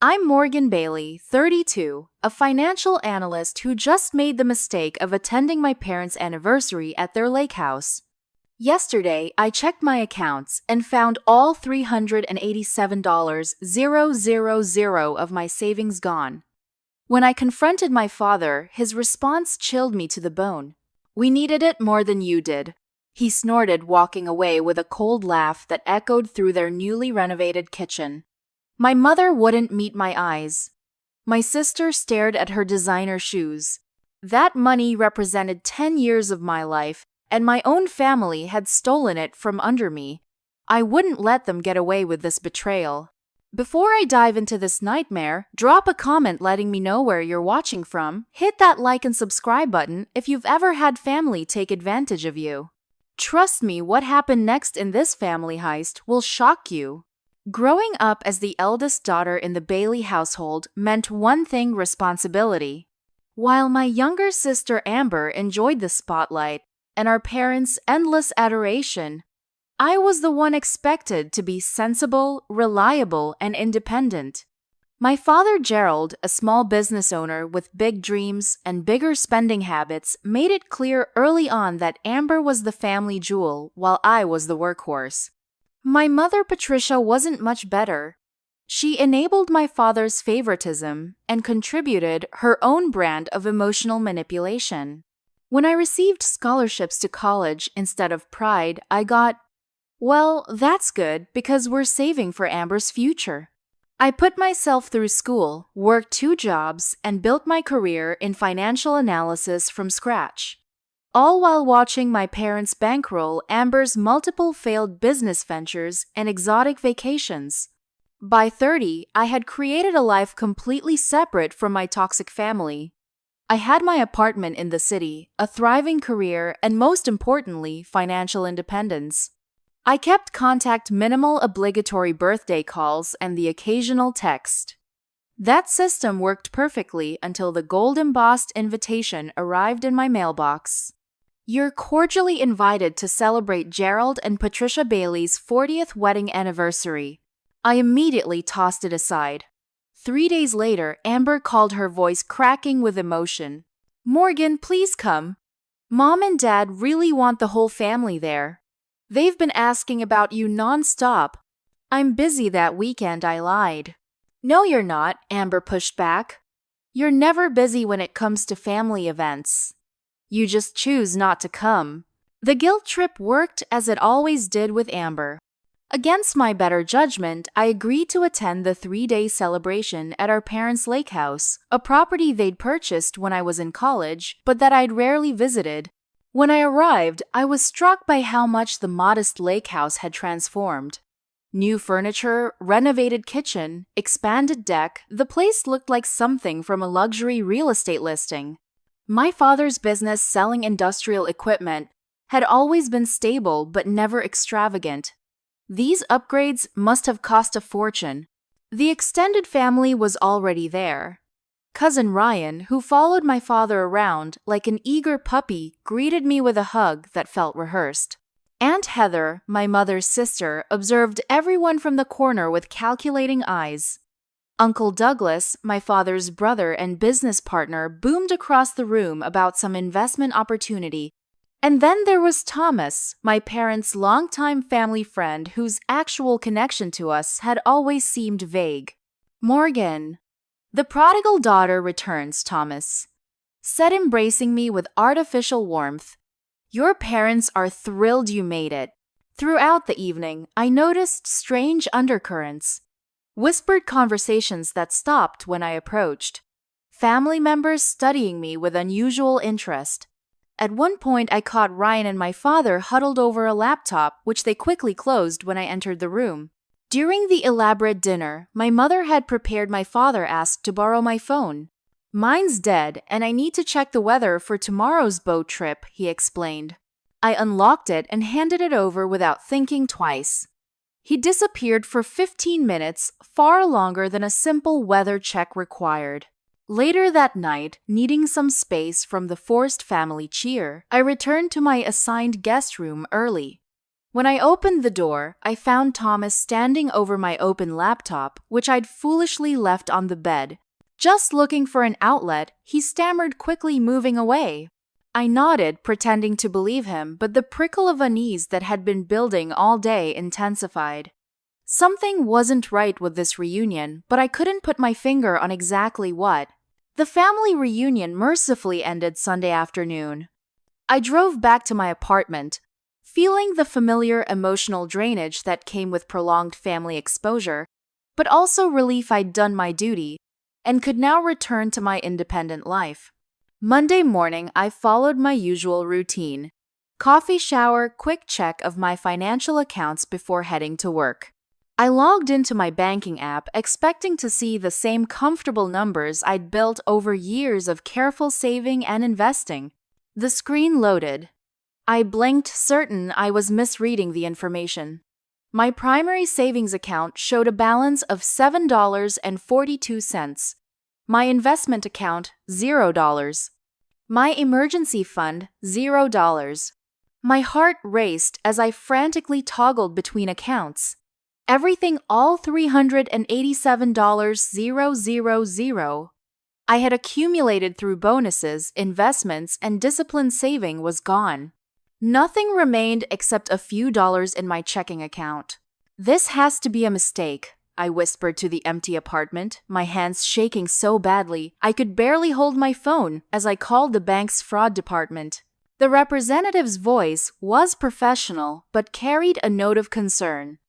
I'm Morgan Bailey, 32, a financial analyst who just made the mistake of attending my parents' anniversary at their lake house. Yesterday, I checked my accounts and found all $387,000 of my savings gone. When I confronted my father, his response chilled me to the bone. "We needed it more than you did," he snorted, walking away with a cold laugh that echoed through their newly renovated kitchen. My mother wouldn't meet my eyes. My sister stared at her designer shoes. That money represented 10 years of my life, and my own family had stolen it from under me. I wouldn't let them get away with this betrayal. Before I dive into this nightmare, drop a comment letting me know where you're watching from. Hit that like and subscribe button if you've ever had family take advantage of you. Trust me, what happened next in this family heist will shock you. Growing up as the eldest daughter in the Bailey household meant one thing: responsibility. While my younger sister Amber enjoyed the spotlight and our parents' endless adoration, I was the one expected to be sensible, reliable, and independent. My father Gerald, a small business owner with big dreams and bigger spending habits, made it clear early on that Amber was the family jewel while I was the workhorse. My mother Patricia wasn't much better. She enabled my father's favoritism and contributed her own brand of emotional manipulation. When I received scholarships to college instead of pride, I got, "Well, that's good because we're saving for Amber's future." I put myself through school, worked 2 jobs, and built my career in financial analysis from scratch. All while watching my parents bankroll Amber's multiple failed business ventures and exotic vacations. By 30, I had created a life completely separate from my toxic family. I had my apartment in the city, a thriving career, and most importantly, financial independence. I kept contact minimal obligatory birthday calls and the occasional text. That system worked perfectly until the gold-embossed invitation arrived in my mailbox. "You're cordially invited to celebrate Gerald and Patricia Bailey's 40th wedding anniversary." I immediately tossed it aside. 3 days later, Amber called, her voice cracking with emotion. "Morgan, please come. Mom and Dad really want the whole family there. They've been asking about you nonstop." "I'm busy that weekend," I lied. "No, you're not," Amber pushed back. "You're never busy when it comes to family events. You just choose not to come." The guilt trip worked as it always did with Amber. Against my better judgment, I agreed to attend the 3-day celebration at our parents' lake house, a property they'd purchased when I was in college, but that I'd rarely visited. When I arrived, I was struck by how much the modest lake house had transformed. New furniture, renovated kitchen, expanded deck, the place looked like something from a luxury real estate listing. My father's business selling industrial equipment had always been stable but never extravagant. These upgrades must have cost a fortune. The extended family was already there. Cousin Ryan, who followed my father around like an eager puppy, greeted me with a hug that felt rehearsed. Aunt Heather, my mother's sister, observed everyone from the corner with calculating eyes. Uncle Douglas, my father's brother and business partner, boomed across the room about some investment opportunity. And then there was Thomas, my parents' longtime family friend whose actual connection to us had always seemed vague. "Morgan." "The prodigal daughter returns," Thomas said, embracing me with artificial warmth. "Your parents are thrilled you made it." Throughout the evening, I noticed strange undercurrents. Whispered conversations that stopped when I approached. Family members studying me with unusual interest. At one point, I caught Ryan and my father huddled over a laptop, which they quickly closed when I entered the room. During the elaborate dinner, my mother had prepared my father asked to borrow my phone. "Mine's dead, and I need to check the weather for tomorrow's boat trip," he explained. I unlocked it and handed it over without thinking twice. He disappeared for 15 minutes, far longer than a simple weather check required. Later that night, needing some space from the forced family cheer, I returned to my assigned guest room early. When I opened the door, I found Thomas standing over my open laptop, which I'd foolishly left on the bed. Just looking for an outlet, he stammered, quickly moving away. I nodded, pretending to believe him, but the prickle of unease that had been building all day intensified. Something wasn't right with this reunion, but I couldn't put my finger on exactly what. The family reunion mercifully ended Sunday afternoon. I drove back to my apartment, feeling the familiar emotional drainage that came with prolonged family exposure, but also relief I'd done my duty and could now return to my independent life. Monday morning, I followed my usual routine. Coffee, shower, quick check of my financial accounts before heading to work. I logged into my banking app, expecting to see the same comfortable numbers I'd built over years of careful saving and investing. The screen loaded. I blinked, certain I was misreading the information. My primary savings account showed a balance of $7.42. My investment account, $0. My emergency fund, $0. My heart raced as I frantically toggled between accounts. Everything all $387,000 I had accumulated through bonuses, investments, and disciplined saving was gone. Nothing remained except a few dollars in my checking account. This has to be a mistake, I whispered to the empty apartment, my hands shaking so badly I could barely hold my phone as I called the bank's fraud department. The representative's voice was professional but carried a note of concern.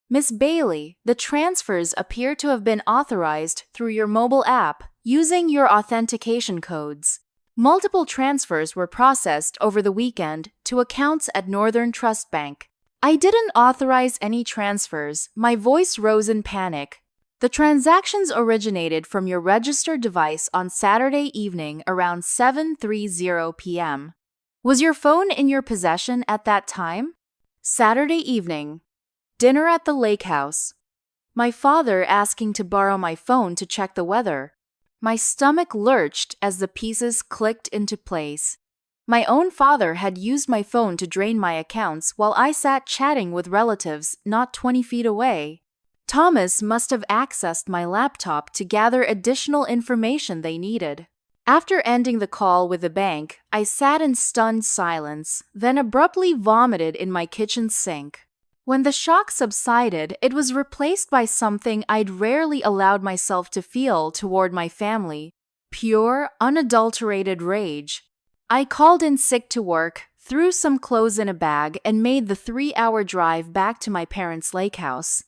Miss Bailey, the transfers appear to have been authorized through your mobile app using your authentication codes. Multiple transfers were processed over the weekend to accounts at Northern Trust Bank. I didn't authorize any transfers. My voice rose in panic. The transactions originated from your registered device on Saturday evening around 7:30 p.m. Was your phone in your possession at that time? Saturday evening. Dinner at the lake house. My father asking to borrow my phone to check the weather. My stomach lurched as the pieces clicked into place. My own father had used my phone to drain my accounts while I sat chatting with relatives not 20 feet away. Thomas must have accessed my laptop to gather additional information they needed. After ending the call with the bank, I sat in stunned silence, then abruptly vomited in my kitchen sink. When the shock subsided, it was replaced by something I'd rarely allowed myself to feel toward my family: pure, unadulterated rage. I called in sick to work, threw some clothes in a bag, and made the 3-hour drive back to my parents' lake house.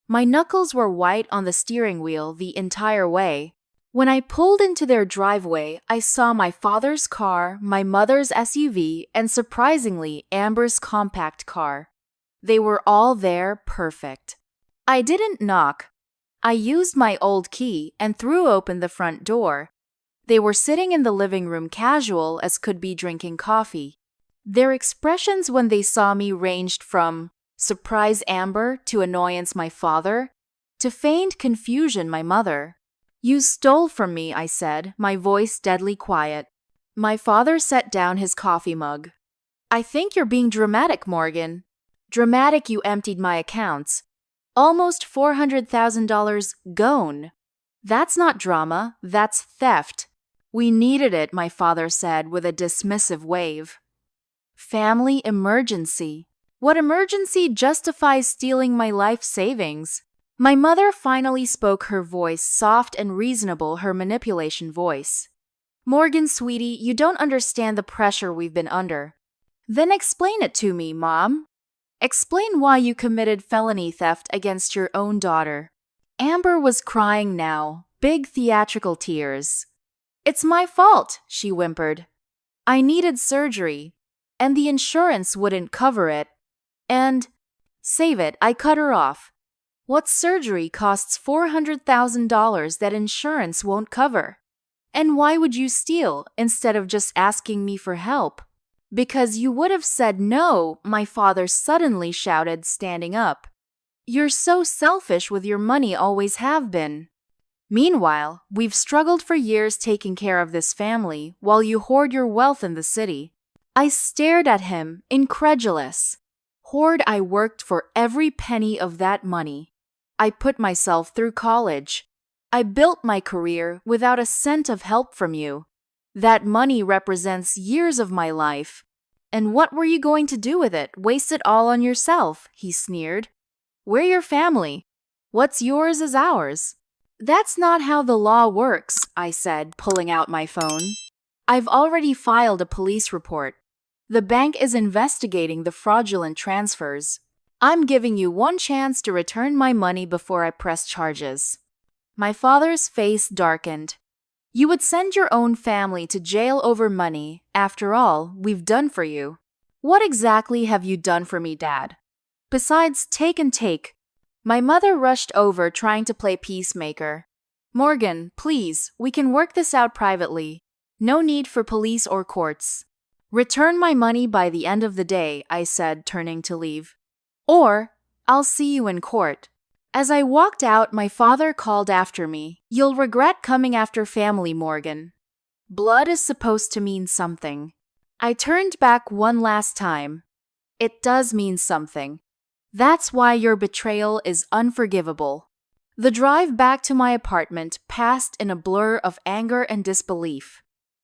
My knuckles were white on the steering wheel the entire way. When I pulled into their driveway, I saw my father's car, my mother's SUV, and surprisingly, Amber's compact car. They were all there, perfect. I didn't knock. I used my old key and threw open the front door. They were sitting in the living room, casual as could be, drinking coffee. Their expressions when they saw me ranged from surprise Amber to annoyance my father, to feigned confusion my mother. "You stole from me," I said, my voice deadly quiet. My father set down his coffee mug. "I think you're being dramatic, Morgan." "Dramatic, you emptied my accounts. Almost $400,000 gone." "That's not drama, that's theft." "We needed it," my father said with a dismissive wave. Family emergency. What emergency justifies stealing my life savings? My mother finally spoke, her voice soft and reasonable, her manipulation voice. "Morgan, sweetie, you don't understand the pressure we've been under." "Then explain it to me, Mom. Explain why you committed felony theft against your own daughter." Amber was crying now, big theatrical tears. "It's my fault," she whimpered. "I needed surgery, and the insurance wouldn't cover it. And save it," I cut her off. "What surgery costs $400,000 that insurance won't cover? And why would you steal instead of just asking me for help?" "Because you would have said no," my father suddenly shouted, standing up. "You're so selfish with your money, always have been. Meanwhile, we've struggled for years taking care of this family while you hoard your wealth in the city." I stared at him, incredulous. Hoard, I worked for every penny of that money. I put myself through college. I built my career without a cent of help from you. That money represents years of my life. And what were you going to do with it? Waste it all on yourself, he sneered. We're your family. What's yours is ours. That's not how the law works, I said, pulling out my phone. I've already filed a police report. The bank is investigating the fraudulent transfers. I'm giving you one chance to return my money before I press charges. My father's face darkened. You would send your own family to jail over money. After all, we've done for you. What exactly have you done for me, Dad? Besides take and take. My mother rushed over trying to play peacemaker. Morgan, please, we can work this out privately. No need for police or courts. Return my money by the end of the day, I said, turning to leave. Or, I'll see you in court. As I walked out, my father called after me. You'll regret coming after family, Morgan. Blood is supposed to mean something. I turned back one last time. It does mean something. That's why your betrayal is unforgivable. The drive back to my apartment passed in a blur of anger and disbelief.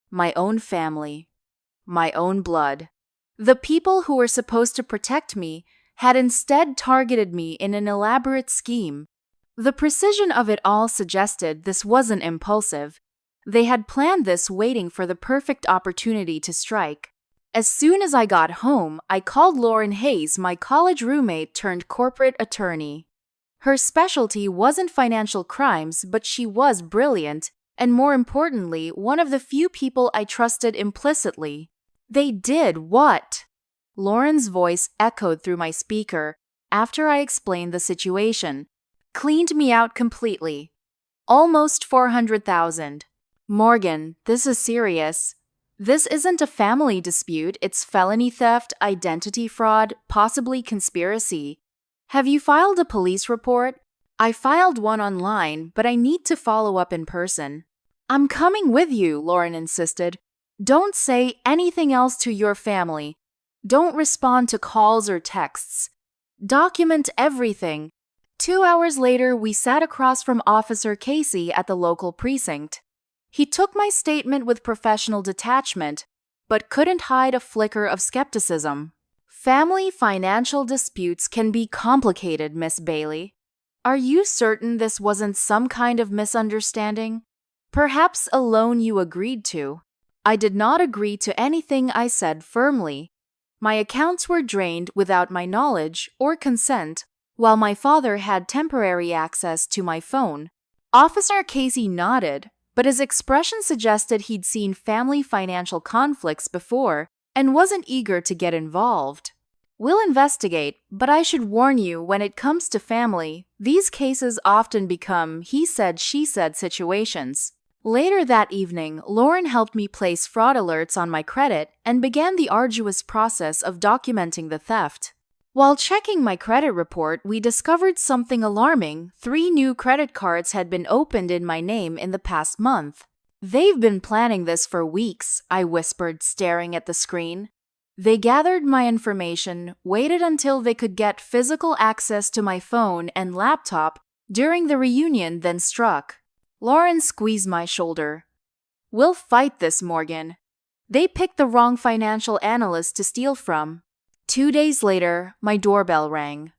My own family. My own blood. The people who were supposed to protect me had instead targeted me in an elaborate scheme. The precision of it all suggested this wasn't impulsive. They had planned this waiting for the perfect opportunity to strike. As soon as I got home, I called Lauren Hayes, my college roommate turned corporate attorney. Her specialty wasn't financial crimes, but she was brilliant, and more importantly, one of the few people I trusted implicitly. They did what? Lauren's voice echoed through my speaker after I explained the situation. Cleaned me out completely. Almost 400,000. Morgan, this is serious. This isn't a family dispute, it's felony theft, identity fraud, possibly conspiracy. Have you filed a police report? I filed one online, but I need to follow up in person. I'm coming with you, Lauren insisted. Don't say anything else to your family. Don't respond to calls or texts. Document everything. 2 hours later, we sat across from Officer Casey at the local precinct. He took my statement with professional detachment, but couldn't hide a flicker of skepticism. Family financial disputes can be complicated, Miss Bailey. Are you certain this wasn't some kind of misunderstanding? Perhaps a loan you agreed to. I did not agree to anything, I said firmly. My accounts were drained without my knowledge or consent, while my father had temporary access to my phone. Officer Casey nodded, but his expression suggested he'd seen family financial conflicts before and wasn't eager to get involved. We'll investigate, but I should warn you, when it comes to family, these cases often become he said, she said situations. Later that evening, Lauren helped me place fraud alerts on my credit and began the arduous process of documenting the theft. While checking my credit report, we discovered something alarming. 3 new credit cards had been opened in my name in the past month. They've been planning this for weeks, I whispered, staring at the screen. They gathered my information, waited until they could get physical access to my phone and laptop during the reunion, then struck. Lauren squeezed my shoulder. We'll fight this, Morgan. They picked the wrong financial analyst to steal from. 2 days later, my doorbell rang.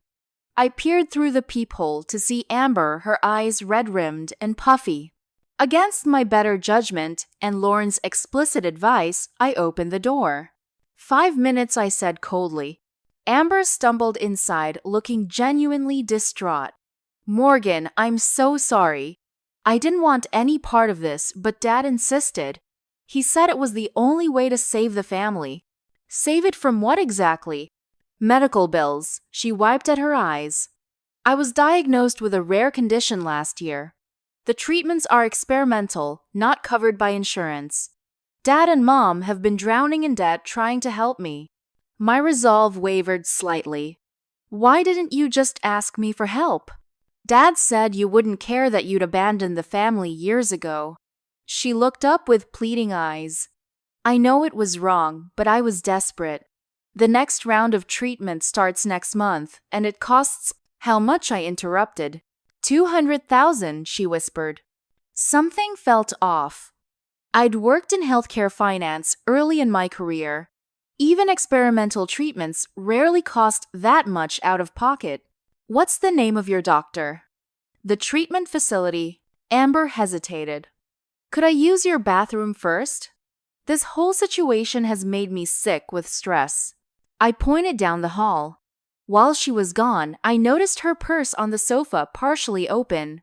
I peered through the peephole to see Amber, her eyes red-rimmed and puffy. Against my better judgment and Lauren's explicit advice, I opened the door. 5 minutes, I said coldly. Amber stumbled inside, looking genuinely distraught. Morgan, I'm so sorry. I didn't want any part of this, but Dad insisted. He said it was the only way to save the family. Save it from what exactly? Medical bills. She wiped at her eyes. I was diagnosed with a rare condition last year. The treatments are experimental, not covered by insurance. Dad and Mom have been drowning in debt trying to help me. My resolve wavered slightly. Why didn't you just ask me for help? Dad said you wouldn't care that you'd abandoned the family years ago. She looked up with pleading eyes. I know it was wrong, but I was desperate. The next round of treatment starts next month, and it costs— How much? I interrupted. 200,000, she whispered. Something felt off. I'd worked in healthcare finance early in my career. Even experimental treatments rarely cost that much out of pocket. What's the name of your doctor? The treatment facility. Amber hesitated. Could I use your bathroom first? This whole situation has made me sick with stress. I pointed down the hall. While she was gone, I noticed her purse on the sofa partially open.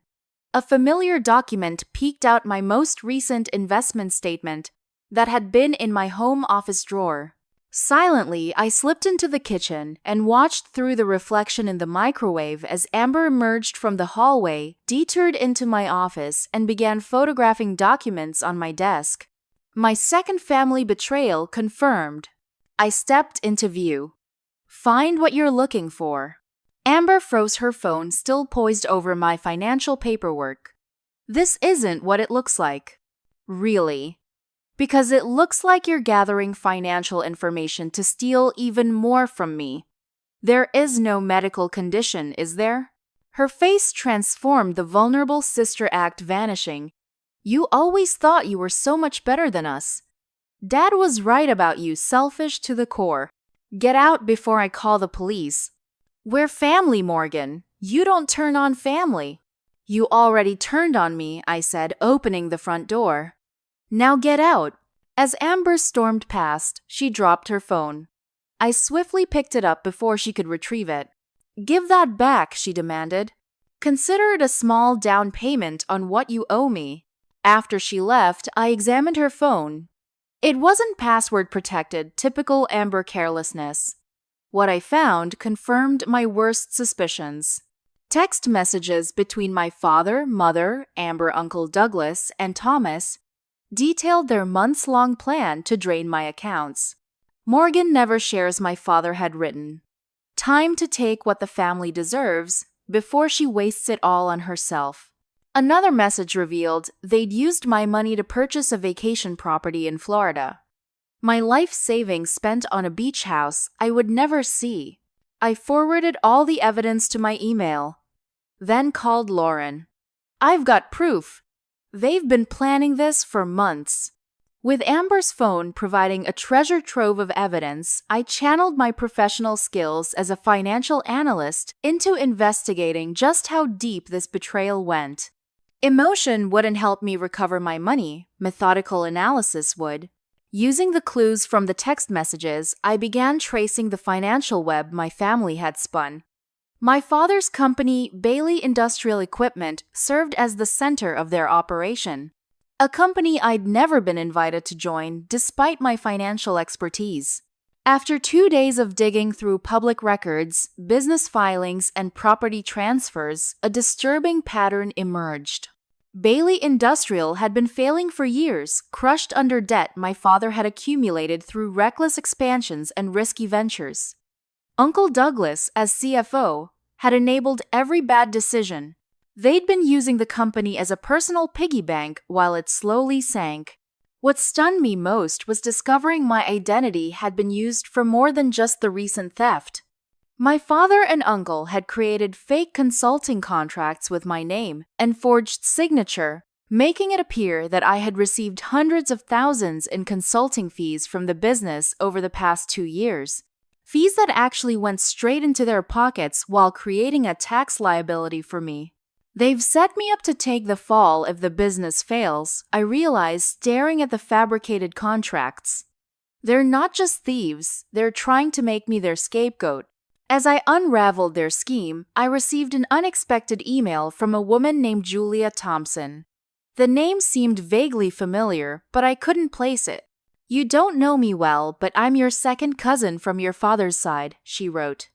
A familiar document peeked out, my most recent investment statement that had been in my home office drawer. Silently, I slipped into the kitchen and watched through the reflection in the microwave as Amber emerged from the hallway, detoured into my office, and began photographing documents on my desk. My second family betrayal confirmed. I stepped into view. Find what you're looking for. Amber froze, her phone still poised over my financial paperwork. This isn't what it looks like. Really? Because it looks like you're gathering financial information to steal even more from me. There is no medical condition, is there? Her face transformed, the vulnerable sister act vanishing. You always thought you were so much better than us. Dad was right about you, selfish to the core. Get out before I call the police. We're family, Morgan. You don't turn on family. You already turned on me, I said, opening the front door. Now get out. As Amber stormed past, she dropped her phone. I swiftly picked it up before she could retrieve it. Give that back, she demanded. Consider it a small down payment on what you owe me. After she left, I examined her phone. It wasn't password protected, typical Amber carelessness. What I found confirmed my worst suspicions. Text messages between my father, mother, Amber, Uncle Douglas, and Thomas detailed their months-long plan to drain my accounts. Morgan never shares, my father had written. Time to take what the family deserves before she wastes it all on herself. Another message revealed they'd used my money to purchase a vacation property in Florida. My life savings spent on a beach house I would never see. I forwarded all the evidence to my email. Then called Lauren. I've got proof. They've been planning this for months. With Amber's phone providing a treasure trove of evidence, I channeled my professional skills as a financial analyst into investigating just how deep this betrayal went. Emotion wouldn't help me recover my money, methodical analysis would. Using the clues from the text messages, I began tracing the financial web my family had spun. My father's company, Bailey Industrial Equipment, served as the center of their operation. A company I'd never been invited to join despite my financial expertise. After 2 days of digging through public records, business filings, and property transfers, a disturbing pattern emerged. Bailey Industrial had been failing for years, crushed under debt my father had accumulated through reckless expansions and risky ventures. Uncle Douglas, as CFO, had enabled every bad decision. They'd been using the company as a personal piggy bank while it slowly sank. What stunned me most was discovering my identity had been used for more than just the recent theft. My father and uncle had created fake consulting contracts with my name and forged signature, making it appear that I had received hundreds of thousands in consulting fees from the business over the past 2 years. Fees that actually went straight into their pockets while creating a tax liability for me. They've set me up to take the fall if the business fails, I realized staring at the fabricated contracts. They're not just thieves, they're trying to make me their scapegoat. As I unraveled their scheme, I received an unexpected email from a woman named Julia Thompson. The name seemed vaguely familiar, but I couldn't place it. You don't know me well, but I'm your second cousin from your father's side, she wrote.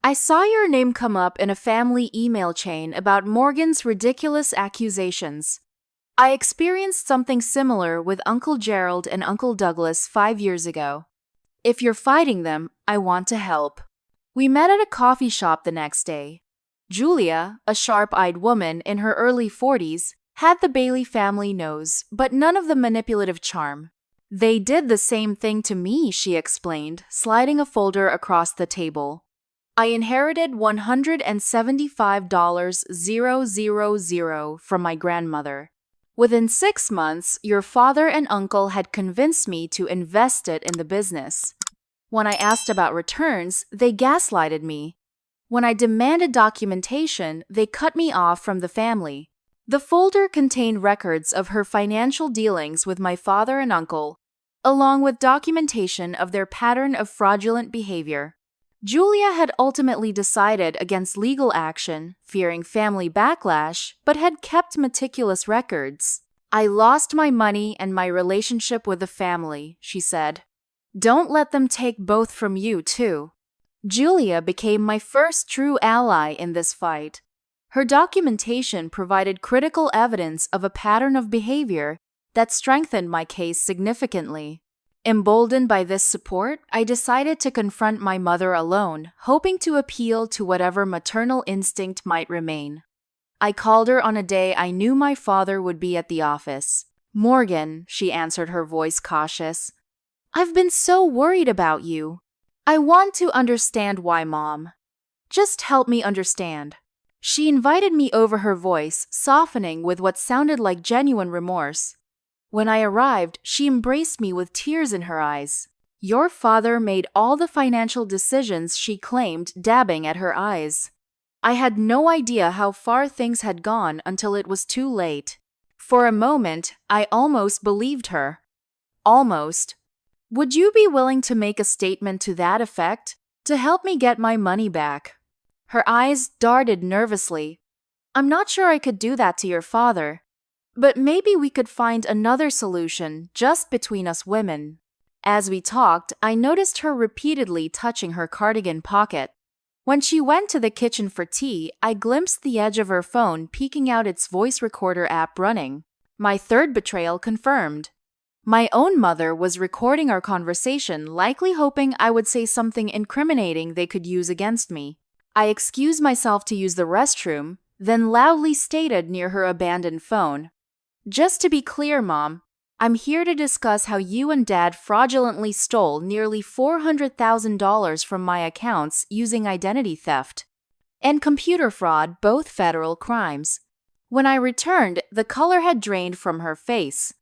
I saw your name come up in a family email chain about Morgan's ridiculous accusations. I experienced something similar with Uncle Gerald and Uncle Douglas 5 years ago. If you're fighting them, I want to help. We met at a coffee shop the next day. Julia, a sharp-eyed woman in her early 40s, had the Bailey family nose, but none of the manipulative charm. They did the same thing to me, she explained, sliding a folder across the table. I inherited $175,000 from my grandmother. Within 6 months, your father and uncle had convinced me to invest it in the business. When I asked about returns, they gaslighted me. When I demanded documentation, they cut me off from the family. The folder contained records of her financial dealings with my father and uncle, along with documentation of their pattern of fraudulent behavior. Julia had ultimately decided against legal action, fearing family backlash, but had kept meticulous records. I lost my money and my relationship with the family, she said. Don't let them take both from you, too. Julia became my first true ally in this fight. Her documentation provided critical evidence of a pattern of behavior that strengthened my case significantly. Emboldened by this support, I decided to confront my mother alone, hoping to appeal to whatever maternal instinct might remain. I called her on a day I knew my father would be at the office. "Morgan," she answered, her voice cautious. "I've been so worried about you. I want to understand why, Mom. Just help me understand." She invited me over, her voice softening with what sounded like genuine remorse. When I arrived, she embraced me with tears in her eyes. "Your father made all the financial decisions," she claimed, dabbing at her eyes. I had no idea how far things had gone until it was too late. For a moment, I almost believed her. Almost. "Would you be willing to make a statement to that effect, to help me get my money back?" Her eyes darted nervously. "I'm not sure I could do that to your father. But maybe we could find another solution, just between us women." As we talked, I noticed her repeatedly touching her cardigan pocket. When she went to the kitchen for tea, I glimpsed the edge of her phone peeking out, its voice recorder app running. My third betrayal confirmed. My own mother was recording our conversation, likely hoping I would say something incriminating they could use against me. I excused myself to use the restroom, then loudly stated near her abandoned phone, "Just to be clear, Mom, I'm here to discuss how you and Dad fraudulently stole nearly $400,000 from my accounts using identity theft and computer fraud, both federal crimes." When I returned, the color had drained from her face.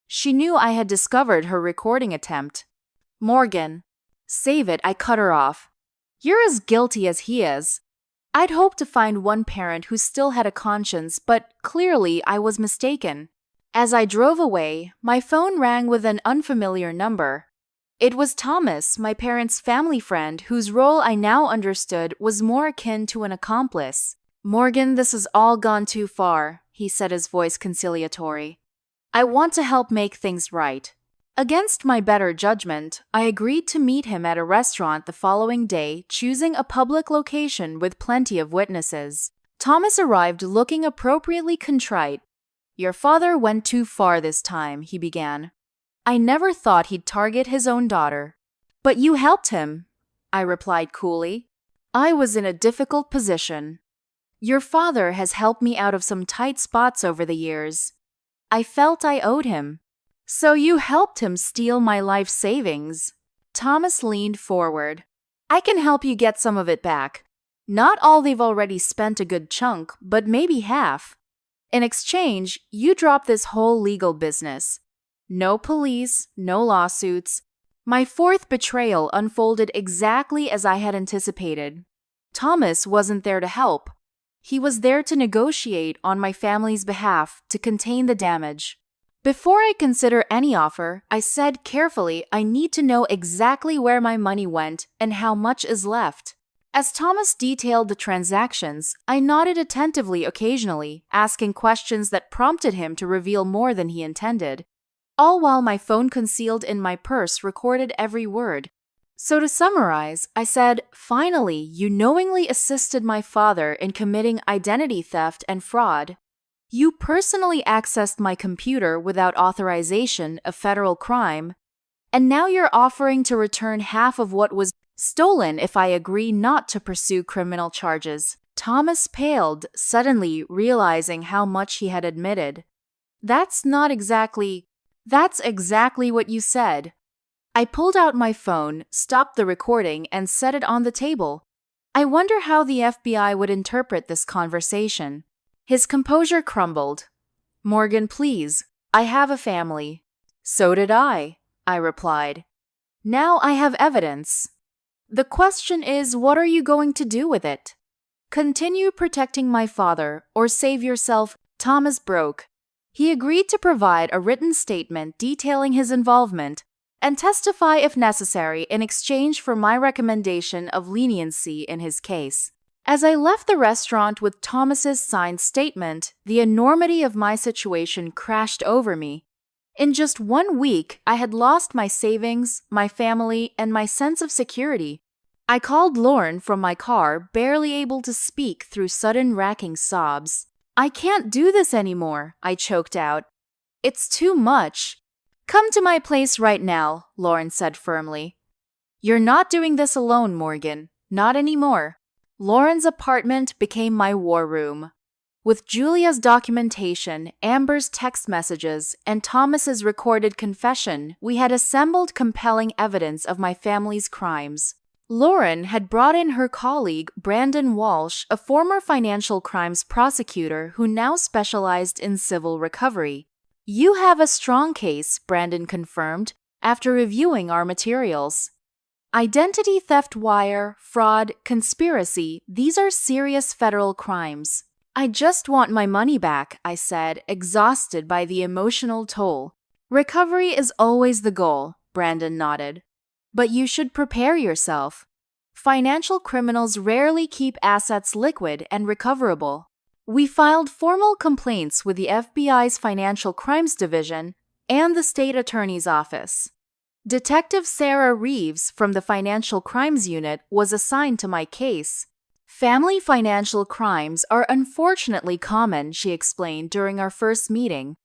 She knew I had discovered her recording attempt. "Morgan, save it," I cut her off. "You're as guilty as he is." I'd hoped to find one parent who still had a conscience, but clearly I was mistaken. As I drove away, my phone rang with an unfamiliar number. It was Thomas, my parents' family friend, whose role I now understood was more akin to an accomplice. "Morgan, this has all gone too far," he said, his voice conciliatory. "I want to help make things right." Against my better judgment, I agreed to meet him at a restaurant the following day, choosing a public location with plenty of witnesses. Thomas arrived looking appropriately contrite. "Your father went too far this time," he began. "I never thought he'd target his own daughter." "But you helped him," I replied coolly. "I was in a difficult position. Your father has helped me out of some tight spots over the years. I felt I owed him." "So you helped him steal my life savings?" Thomas leaned forward. "I can help you get some of it back. Not all, they've already spent a good chunk, but maybe half. In exchange, you drop this whole legal business. No police, no lawsuits." My fourth betrayal unfolded exactly as I had anticipated. Thomas wasn't there to help. He was there to negotiate on my family's behalf to contain the damage. Before I consider any offer, I said carefully, I need to know exactly where my money went and how much is left. As Thomas detailed the transactions, I nodded attentively occasionally, asking questions that prompted him to reveal more than he intended, all while my phone concealed in my purse recorded every word. So to summarize, I said, "Finally, you knowingly assisted my father in committing identity theft and fraud. You personally accessed my computer without authorization, a federal crime, and now you're offering to return half of what was stolen if I agree not to pursue criminal charges." Thomas paled, suddenly realizing how much he had admitted. "That's not exactly..." That's exactly what you said. I pulled out my phone, stopped the recording, and set it on the table. I wonder how the FBI would interpret this conversation. His composure crumbled. Morgan, please. I have a family. So did I replied. Now I have evidence. The question is, what are you going to do with it? Continue protecting my father, or save yourself. Thomas broke. He agreed to provide a written statement detailing his involvement and testify if necessary in exchange for my recommendation of leniency in his case. As I left the restaurant with Thomas's signed statement, the enormity of my situation crashed over me. In just 1 week, I had lost my savings, my family, and my sense of security. I called Lauren from my car, barely able to speak through sudden racking sobs. I can't do this anymore, I choked out. It's too much. Come to my place right now, Lauren said firmly. You're not doing this alone, Morgan. Not anymore. Lauren's apartment became my war room. With Julia's documentation, Amber's text messages, and Thomas's recorded confession, we had assembled compelling evidence of my family's crimes. Lauren had brought in her colleague, Brandon Walsh, a former financial crimes prosecutor who now specialized in civil recovery. You have a strong case, Brandon confirmed, after reviewing our materials. Identity theft, wire, fraud, conspiracy, these are serious federal crimes. I just want my money back, I said, exhausted by the emotional toll. Recovery is always the goal, Brandon nodded. But you should prepare yourself. Financial criminals rarely keep assets liquid and recoverable. We filed formal complaints with the FBI's Financial Crimes Division and the State Attorney's Office. Detective Sarah Reeves from the Financial Crimes Unit was assigned to my case. Family financial crimes are unfortunately common, she explained during our first meeting.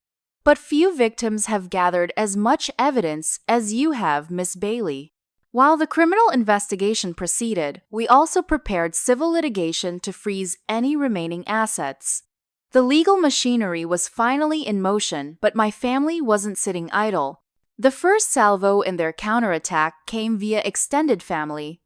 But few victims have gathered as much evidence as you have, Miss Bailey. While the criminal investigation proceeded, we also prepared civil litigation to freeze any remaining assets. The legal machinery was finally in motion, but my family wasn't sitting idle. The first salvo in their counterattack came via extended family.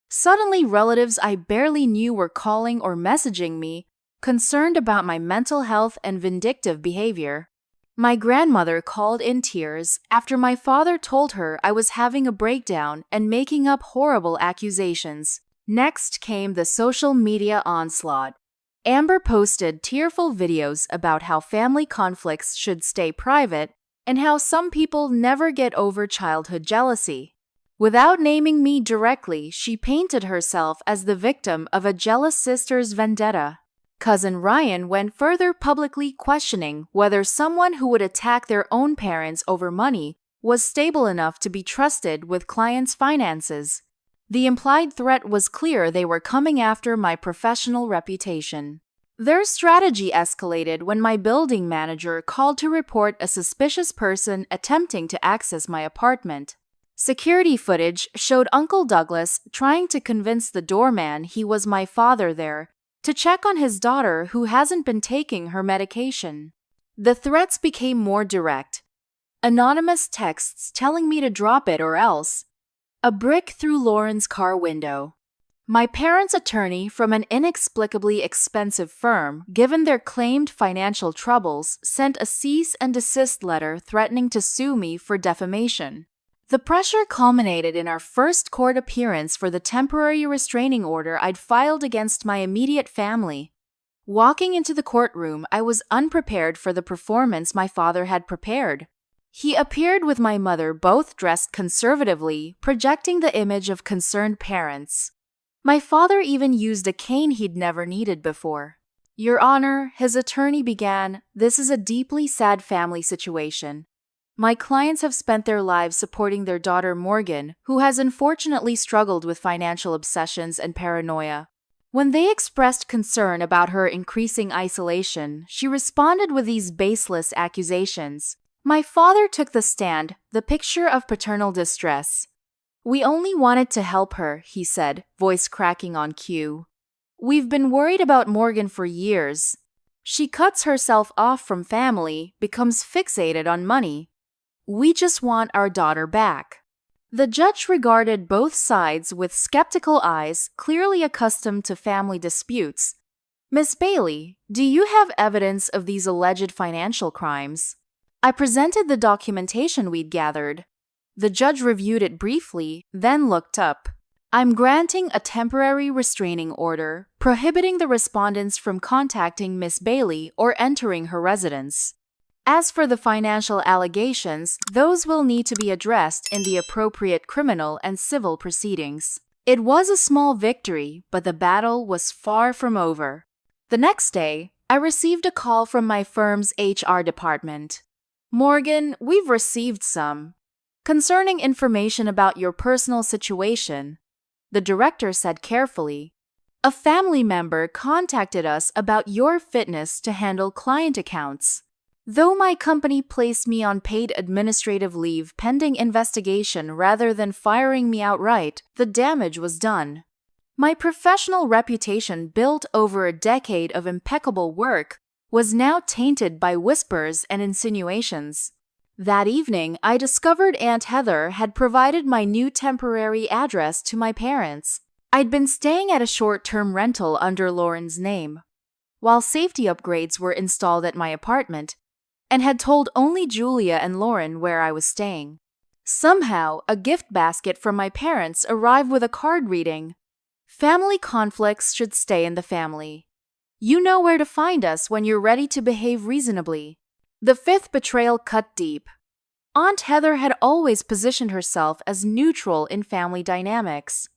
Suddenly, relatives I barely knew were calling or messaging me, concerned about my mental health and vindictive behavior. My grandmother called in tears after my father told her I was having a breakdown and making up horrible accusations. Next came the social media onslaught. Amber posted tearful videos about how family conflicts should stay private and how some people never get over childhood jealousy. Without naming me directly, she painted herself as the victim of a jealous sister's vendetta. Cousin Ryan went further, publicly questioning whether someone who would attack their own parents over money was stable enough to be trusted with clients' finances. The implied threat was clear: they were coming after my professional reputation. Their strategy escalated when my building manager called to report a suspicious person attempting to access my apartment. Security footage showed Uncle Douglas trying to convince the doorman he was my father there to check on his daughter who hasn't been taking her medication. The threats became more direct. Anonymous texts telling me to drop it or else. A brick through Lauren's car window. My parents' attorney from an inexplicably expensive firm, given their claimed financial troubles, sent a cease and desist letter threatening to sue me for defamation. The pressure culminated in our first court appearance for the temporary restraining order I'd filed against my immediate family. Walking into the courtroom, I was unprepared for the performance my father had prepared. He appeared with my mother, both dressed conservatively, projecting the image of concerned parents. My father even used a cane he'd never needed before. Your Honor, his attorney began, this is a deeply sad family situation. My clients have spent their lives supporting their daughter Morgan, who has unfortunately struggled with financial obsessions and paranoia. When they expressed concern about her increasing isolation, she responded with these baseless accusations. My father took the stand, the picture of paternal distress. We only wanted to help her, he said, voice cracking on cue. We've been worried about Morgan for years. She cuts herself off from family, becomes fixated on money. We just want our daughter back." The judge regarded both sides with skeptical eyes, clearly accustomed to family disputes. "Miss Bailey, do you have evidence of these alleged financial crimes?" I presented the documentation we'd gathered. The judge reviewed it briefly, then looked up. "I'm granting a temporary restraining order, prohibiting the respondents from contacting Miss Bailey or entering her residence. As for the financial allegations, those will need to be addressed in the appropriate criminal and civil proceedings." It was a small victory, but the battle was far from over. The next day, I received a call from my firm's HR department. "Morgan, we've received some concerning information about your personal situation," the director said carefully. "A family member contacted us about your fitness to handle client accounts. Though my company placed me on paid administrative leave pending investigation rather than firing me outright, the damage was done. My professional reputation, built over a decade of impeccable work, was now tainted by whispers and insinuations. That evening, I discovered Aunt Heather had provided my new temporary address to my parents. I'd been staying at a short-term rental under Lauren's name, while safety upgrades were installed at my apartment, and had told only Julia and Lauren where I was staying. Somehow, a gift basket from my parents arrived with a card reading, "Family conflicts should stay in the family. You know where to find us when you're ready to behave reasonably." The fifth betrayal cut deep. Aunt Heather had always positioned herself as neutral in family dynamics.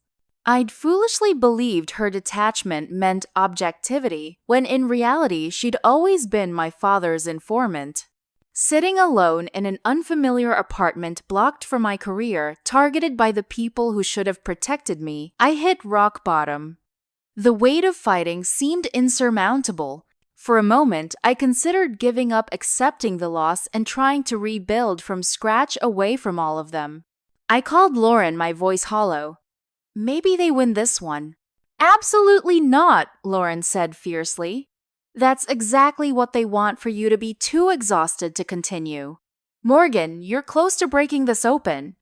I'd foolishly believed her detachment meant objectivity, when in reality she'd always been my father's informant. Sitting alone in an unfamiliar apartment blocked from my career, targeted by the people who should have protected me, I hit rock bottom. The weight of fighting seemed insurmountable. For a moment, I considered giving up, accepting the loss, and trying to rebuild from scratch away from all of them. I called Lauren, my voice hollow. "Maybe they win this one." "Absolutely not," Lauren said fiercely. "That's exactly what they want, for you to be too exhausted to continue. Morgan, you're close to breaking this open.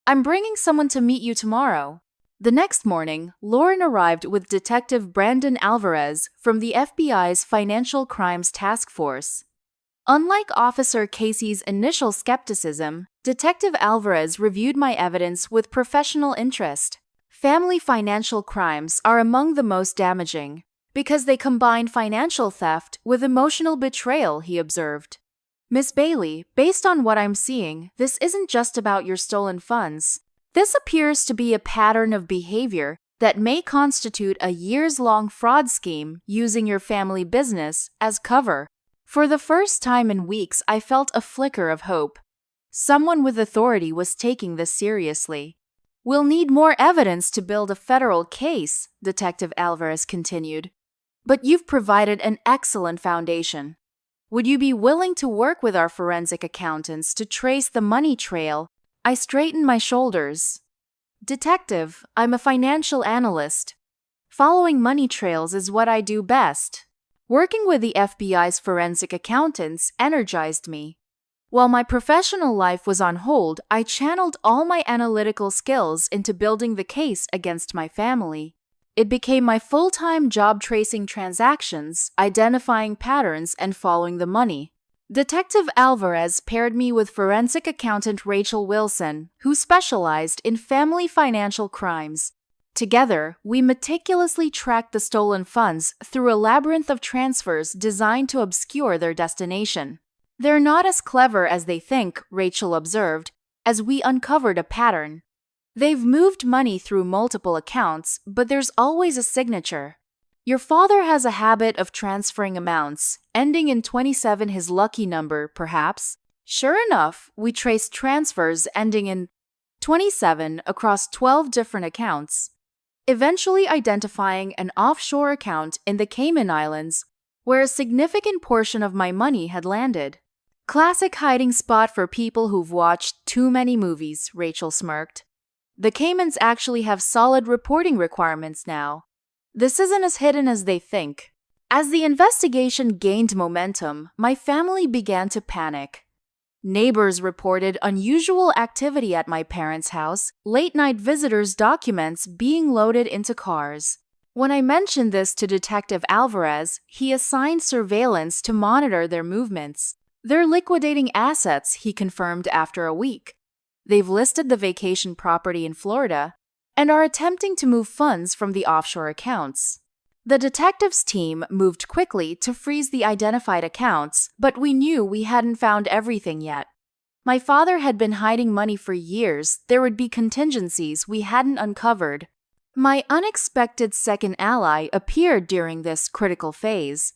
I'm bringing someone to meet you tomorrow." The next morning, Lauren arrived with Detective Brandon Alvarez from the FBI's Financial Crimes Task Force. Unlike Officer Casey's initial skepticism, Detective Alvarez reviewed my evidence with professional interest. Family financial crimes are among the most damaging because they combine financial theft with emotional betrayal, he observed. "Miss Bailey, based on what I'm seeing, this isn't just about your stolen funds. This appears to be a pattern of behavior that may constitute a years-long fraud scheme using your family business as cover." For the first time in weeks, I felt a flicker of hope. Someone with authority was taking this seriously. "We'll need more evidence to build a federal case," Detective Alvarez continued. "But you've provided an excellent foundation. Would you be willing to work with our forensic accountants to trace the money trail?" I straightened my shoulders. "Detective, I'm a financial analyst. Following money trails is what I do best." Working with the FBI's forensic accountants energized me. While my professional life was on hold, I channeled all my analytical skills into building the case against my family. It became my full-time job, tracing transactions, identifying patterns, and following the money. Detective Alvarez paired me with forensic accountant Rachel Wilson, who specialized in family financial crimes. Together, we meticulously tracked the stolen funds through a labyrinth of transfers designed to obscure their destination. "They're not as clever as they think," Rachel observed, as we uncovered a pattern. "They've moved money through multiple accounts, but there's always a signature. Your father has a habit of transferring amounts, ending in 27, his lucky number, perhaps." Sure enough, we traced transfers ending in 27 across 12 different accounts, eventually identifying an offshore account in the Cayman Islands where a significant portion of my money had landed. "Classic hiding spot for people who've watched too many movies," Rachel smirked. "The Caymans actually have solid reporting requirements now. This isn't as hidden as they think." As the investigation gained momentum, my family began to panic. Neighbors reported unusual activity at my parents' house, late-night visitors' documents being loaded into cars. When I mentioned this to Detective Alvarez, he assigned surveillance to monitor their movements. They're liquidating assets, he confirmed after a week. They've listed the vacation property in Florida and are attempting to move funds from the offshore accounts. The detectives' team moved quickly to freeze the identified accounts, but we knew we hadn't found everything yet. My father had been hiding money for years. There would be contingencies we hadn't uncovered. My unexpected second ally appeared during this critical phase.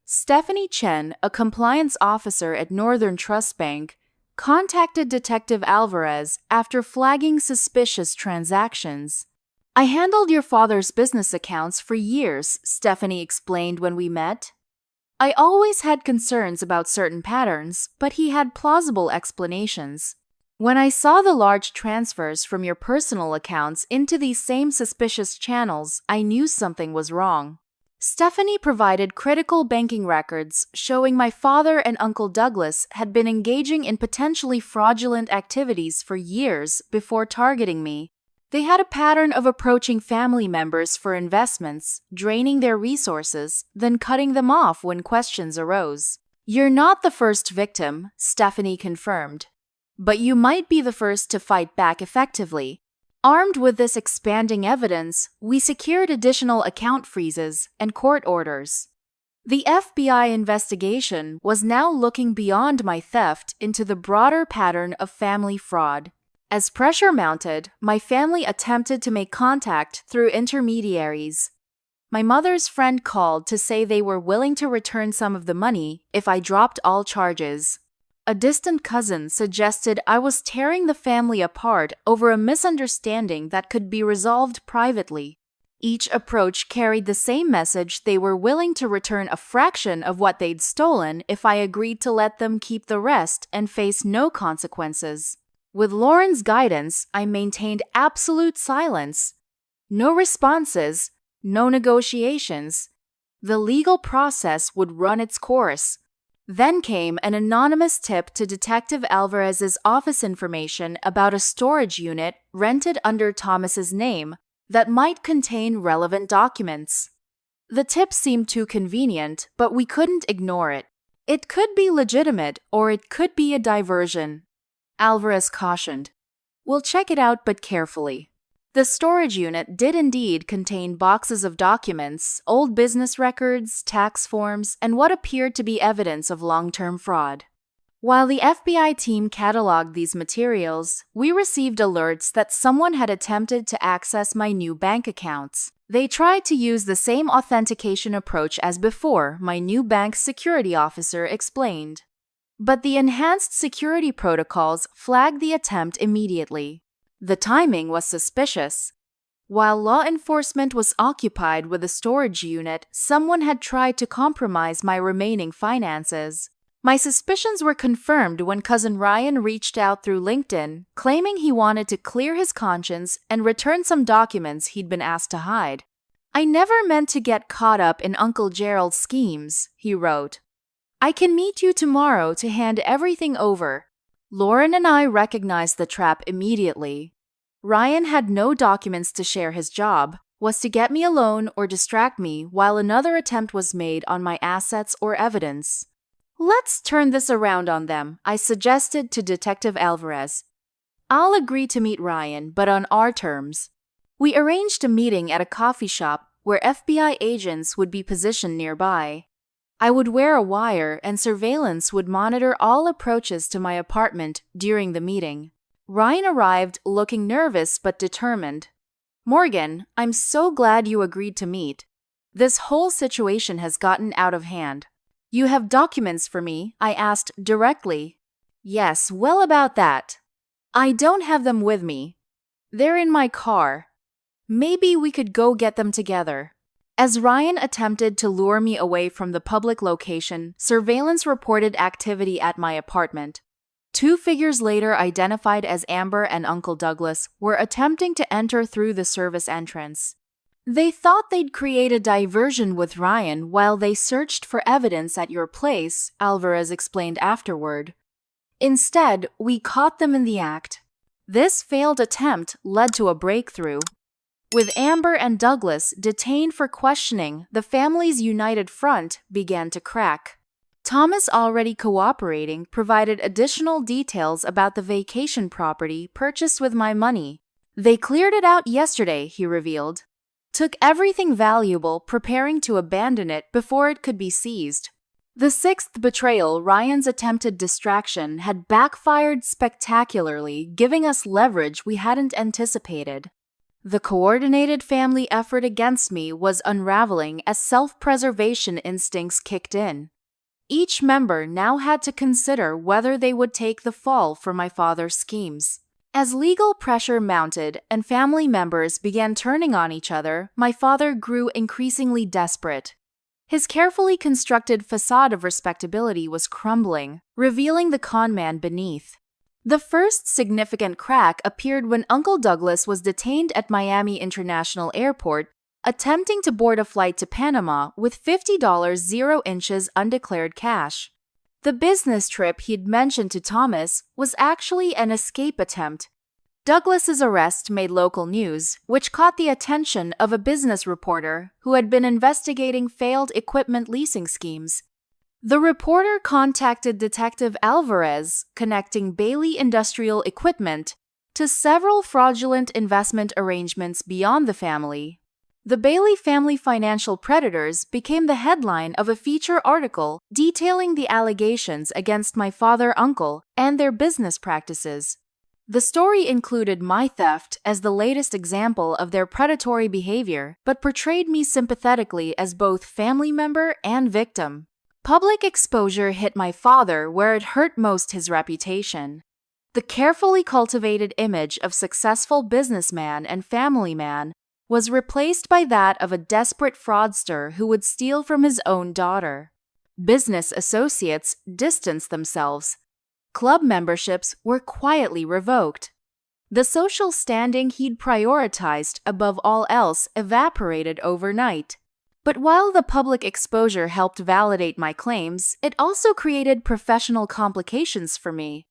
Stephanie Chen, a compliance officer at Northern Trust Bank, contacted Detective Alvarez after flagging suspicious transactions. I handled your father's business accounts for years, Stephanie explained when we met. I always had concerns about certain patterns, but he had plausible explanations. When I saw the large transfers from your personal accounts into these same suspicious channels, I knew something was wrong. Stephanie provided critical banking records showing my father and Uncle Douglas had been engaging in potentially fraudulent activities for years before targeting me. They had a pattern of approaching family members for investments, draining their resources, then cutting them off when questions arose. You're not the first victim, Stephanie confirmed. But you might be the first to fight back effectively. Armed with this expanding evidence, we secured additional account freezes and court orders. The FBI investigation was now looking beyond my theft into the broader pattern of family fraud. As pressure mounted, my family attempted to make contact through intermediaries. My mother's friend called to say they were willing to return some of the money if I dropped all charges. A distant cousin suggested I was tearing the family apart over a misunderstanding that could be resolved privately. Each approach carried the same message: they were willing to return a fraction of what they'd stolen if I agreed to let them keep the rest and face no consequences. With Lauren's guidance, I maintained absolute silence. No responses, no negotiations. The legal process would run its course. Then came an anonymous tip to Detective Alvarez's office information about a storage unit rented under Thomas's name that might contain relevant documents. The tip seemed too convenient, but we couldn't ignore it. It could be legitimate, or it could be a diversion. Alvarez cautioned. We'll check it out, but carefully. The storage unit did indeed contain boxes of documents, old business records, tax forms, and what appeared to be evidence of long-term fraud. While the FBI team cataloged these materials, we received alerts that someone had attempted to access my new bank accounts. They tried to use the same authentication approach as before, my new bank security officer explained. But the enhanced security protocols flagged the attempt immediately. The timing was suspicious. While law enforcement was occupied with the storage unit, someone had tried to compromise my remaining finances. My suspicions were confirmed when cousin Ryan reached out through LinkedIn, claiming he wanted to clear his conscience and return some documents he'd been asked to hide. I never meant to get caught up in Uncle Gerald's schemes, he wrote. I can meet you tomorrow to hand everything over. Lauren and I recognized the trap immediately. Ryan had no documents to share. His job was to get me alone or distract me while another attempt was made on my assets or evidence. Let's turn this around on them, I suggested to Detective Alvarez. I'll agree to meet Ryan, but on our terms. We arranged a meeting at a coffee shop where FBI agents would be positioned nearby. I would wear a wire, and surveillance would monitor all approaches to my apartment during the meeting. Ryan arrived looking nervous but determined. Morgan, I'm so glad you agreed to meet. This whole situation has gotten out of hand. You have documents for me? I asked directly. Yes, well, about that. I don't have them with me. They're in my car. Maybe we could go get them together. As Ryan attempted to lure me away from the public location, surveillance reported activity at my apartment. 2 figures later, identified as Amber and Uncle Douglas, were attempting to enter through the service entrance. They thought they'd create a diversion with Ryan while they searched for evidence at your place, Alvarez explained afterward. Instead, we caught them in the act. This failed attempt led to a breakthrough. With Amber and Douglas detained for questioning, the family's united front began to crack. Thomas, already cooperating, provided additional details about the vacation property purchased with my money. They cleared it out yesterday, he revealed. Took everything valuable, preparing to abandon it before it could be seized. The sixth betrayal, Ryan's attempted distraction, had backfired spectacularly, giving us leverage we hadn't anticipated. The coordinated family effort against me was unraveling as self-preservation instincts kicked in. Each member now had to consider whether they would take the fall for my father's schemes. As legal pressure mounted and family members began turning on each other, my father grew increasingly desperate. His carefully constructed facade of respectability was crumbling, revealing the conman beneath. The first significant crack appeared when Uncle Douglas was detained at Miami International Airport, attempting to board a flight to Panama with $50 0 inches undeclared cash. The business trip he'd mentioned to Thomas was actually an escape attempt. Douglas's arrest made local news, which caught the attention of a business reporter who had been investigating failed equipment leasing schemes. The reporter contacted Detective Alvarez, connecting Bailey Industrial Equipment to several fraudulent investment arrangements beyond the family. The Bailey family financial predators became the headline of a feature article detailing the allegations against my father-uncle and their business practices. The story included my theft as the latest example of their predatory behavior, but portrayed me sympathetically as both family member and victim. Public exposure hit my father where it hurt most: his reputation. The carefully cultivated image of successful businessman and family man was replaced by that of a desperate fraudster who would steal from his own daughter. Business associates distanced themselves. Club memberships were quietly revoked. The social standing he'd prioritized above all else evaporated overnight. But while the public exposure helped validate my claims, it also created professional complications for me.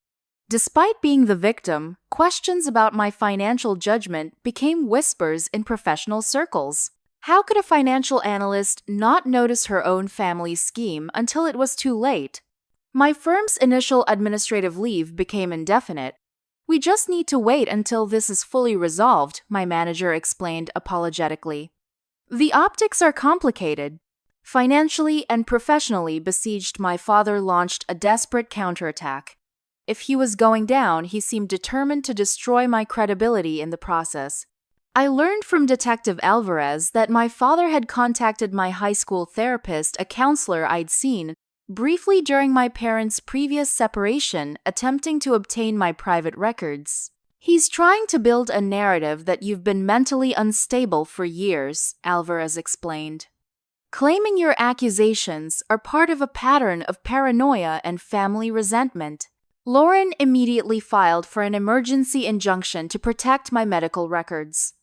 Despite being the victim, questions about my financial judgment became whispers in professional circles. How could a financial analyst not notice her own family's scheme until it was too late? My firm's initial administrative leave became indefinite. "We just need to wait until this is fully resolved," my manager explained apologetically. The optics are complicated. Financially and professionally besieged, my father launched a desperate counterattack. If he was going down, he seemed determined to destroy my credibility in the process. I learned from Detective Alvarez that my father had contacted my high school therapist, a counselor I'd seen, briefly during my parents' previous separation, attempting to obtain my private records. "He's trying to build a narrative that you've been mentally unstable for years," Alvarez explained. "Claiming your accusations are part of a pattern of paranoia and family resentment." Lauren immediately filed for an emergency injunction to protect my medical records.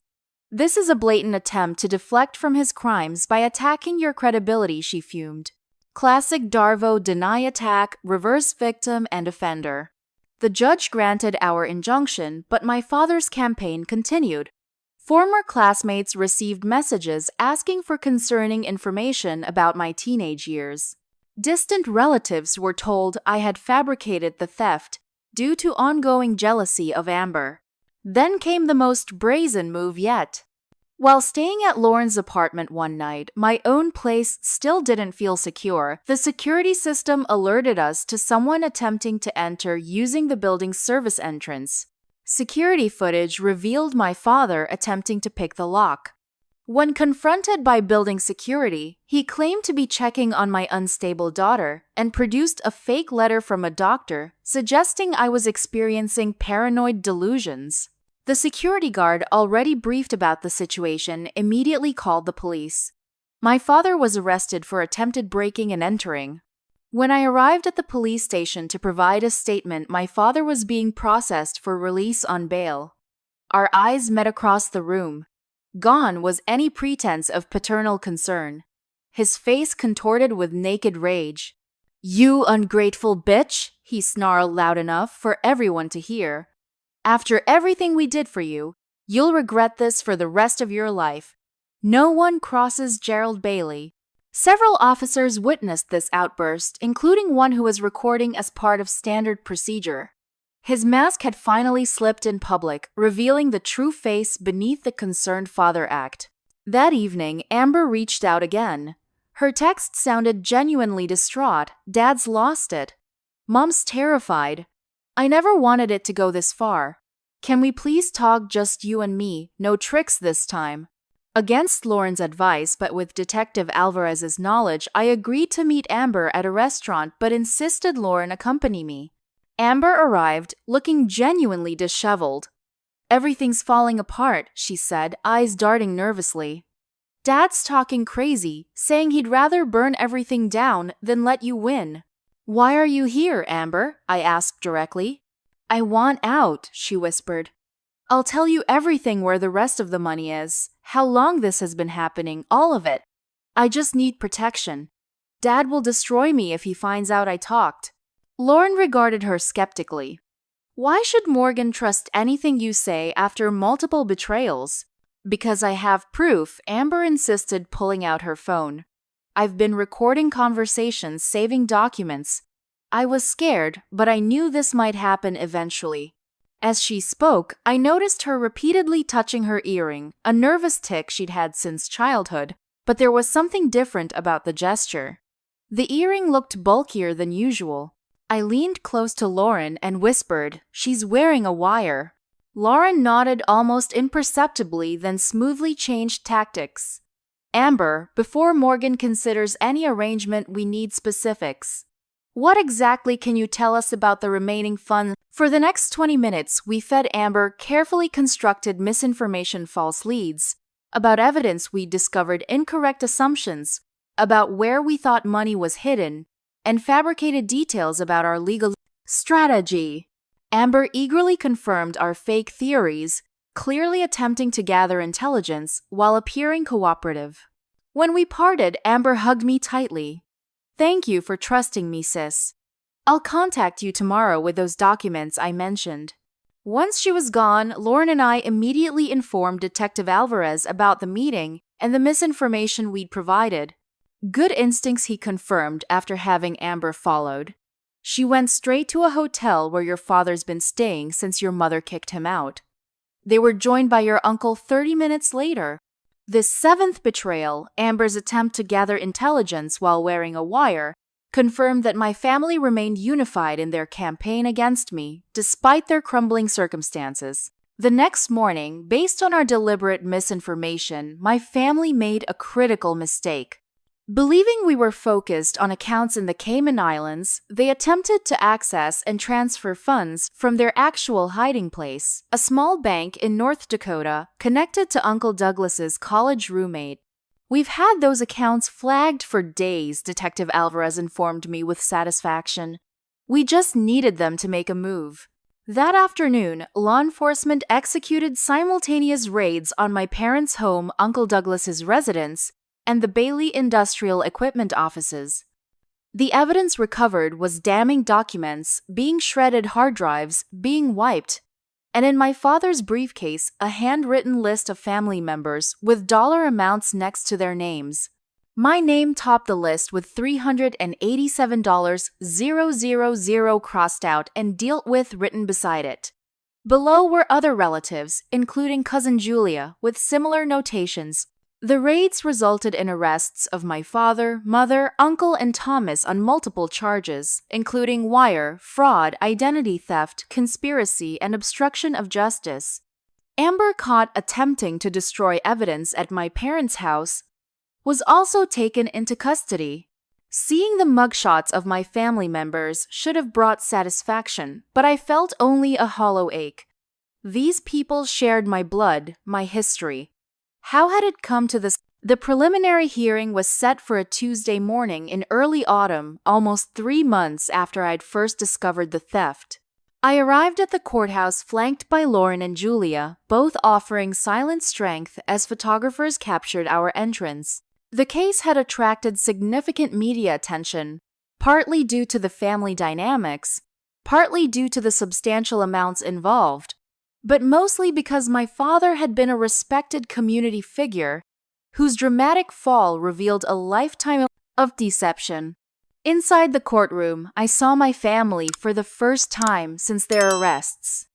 "This is a blatant attempt to deflect from his crimes by attacking your credibility," she fumed. Classic Darvo deny attack, reverse victim and offender. The judge granted our injunction, but my father's campaign continued. Former classmates received messages asking for concerning information about my teenage years. Distant relatives were told I had fabricated the theft due to ongoing jealousy of Amber. Then came the most brazen move yet. While staying at Lauren's apartment one night, my own place still didn't feel secure. The security system alerted us to someone attempting to enter using the building's service entrance. Security footage revealed my father attempting to pick the lock. When confronted by building security, he claimed to be checking on my unstable daughter and produced a fake letter from a doctor suggesting I was experiencing paranoid delusions. The security guard, already briefed about the situation, immediately called the police. My father was arrested for attempted breaking and entering. When I arrived at the police station to provide a statement, my father was being processed for release on bail. Our eyes met across the room. Gone was any pretense of paternal concern. His face contorted with naked rage. "You ungrateful bitch!" he snarled loud enough for everyone to hear. "After everything we did for you, you'll regret this for the rest of your life. No one crosses Gerald Bailey." Several officers witnessed this outburst, including one who was recording as part of standard procedure. His mask had finally slipped in public, revealing the true face beneath the concerned father act. That evening, Amber reached out again. Her text sounded genuinely distraught. "Dad's lost it. Mom's terrified. I never wanted it to go this far. Can we please talk just you and me, no tricks this time?" Against Lauren's advice, but with Detective Alvarez's knowledge, I agreed to meet Amber at a restaurant but insisted Lauren accompany me. Amber arrived, looking genuinely disheveled. "Everything's falling apart," she said, eyes darting nervously. "Dad's talking crazy, saying he'd rather burn everything down than let you win." "Why are you here, Amber?" I asked directly. "I want out," she whispered. "I'll tell you everything, where the rest of the money is, how long this has been happening, all of it. I just need protection. Dad will destroy me if he finds out I talked." Lauren regarded her skeptically. "Why should Morgan trust anything you say after multiple betrayals?" "Because I have proof," Amber insisted, pulling out her phone. "I've been recording conversations, saving documents. I was scared, but I knew this might happen eventually." As she spoke, I noticed her repeatedly touching her earring, a nervous tic she'd had since childhood, but there was something different about the gesture. The earring looked bulkier than usual. I leaned close to Lauren and whispered, "She's wearing a wire." Lauren nodded almost imperceptibly, then smoothly changed tactics. "Amber, before Morgan considers any arrangement, we need specifics. What exactly can you tell us about the remaining funds?" For the next 20 minutes, we fed Amber carefully constructed misinformation, false leads, about evidence we'd discovered, incorrect assumptions, about where we thought money was hidden, and fabricated details about our legal strategy. Amber eagerly confirmed our fake theories, clearly attempting to gather intelligence while appearing cooperative. When we parted, Amber hugged me tightly. "Thank you for trusting me, sis. I'll contact you tomorrow with those documents I mentioned." Once she was gone, Lauren and I immediately informed Detective Alvarez about the meeting and the misinformation we'd provided. "Good instincts," he confirmed after having Amber followed. "She went straight to a hotel where your father's been staying since your mother kicked him out. They were joined by your uncle 30 minutes later." This seventh betrayal, Amber's attempt to gather intelligence while wearing a wire, confirmed that my family remained unified in their campaign against me, despite their crumbling circumstances. The next morning, based on our deliberate misinformation, my family made a critical mistake. Believing we were focused on accounts in the Cayman Islands, they attempted to access and transfer funds from their actual hiding place, a small bank in North Dakota connected to Uncle Douglas's college roommate. "We've had those accounts flagged for days," Detective Alvarez informed me with satisfaction. "We just needed them to make a move." That afternoon, law enforcement executed simultaneous raids on my parents' home, Uncle Douglas's residence, and the Bailey Industrial Equipment offices. The evidence recovered was damning documents, being shredded hard drives, being wiped, and in my father's briefcase, a handwritten list of family members with dollar amounts next to their names. My name topped the list with $387,000 crossed out and dealt with written beside it. Below were other relatives, including cousin Julia, with similar notations. The raids resulted in arrests of my father, mother, uncle, and Thomas on multiple charges, including wire, fraud, identity theft, conspiracy, and obstruction of justice. Amber, caught attempting to destroy evidence at my parents' house, was also taken into custody. Seeing the mugshots of my family members should have brought satisfaction, but I felt only a hollow ache. These people shared my blood, my history. How had it come to this? The preliminary hearing was set for a Tuesday morning in early autumn, almost 3 months after I'd first discovered the theft. I arrived at the courthouse flanked by Lauren and Julia, both offering silent strength as photographers captured our entrance. The case had attracted significant media attention, partly due to the family dynamics, partly due to the substantial amounts involved, but mostly because my father had been a respected community figure whose dramatic fall revealed a lifetime of deception. Inside the courtroom, I saw my family for the first time since their arrests.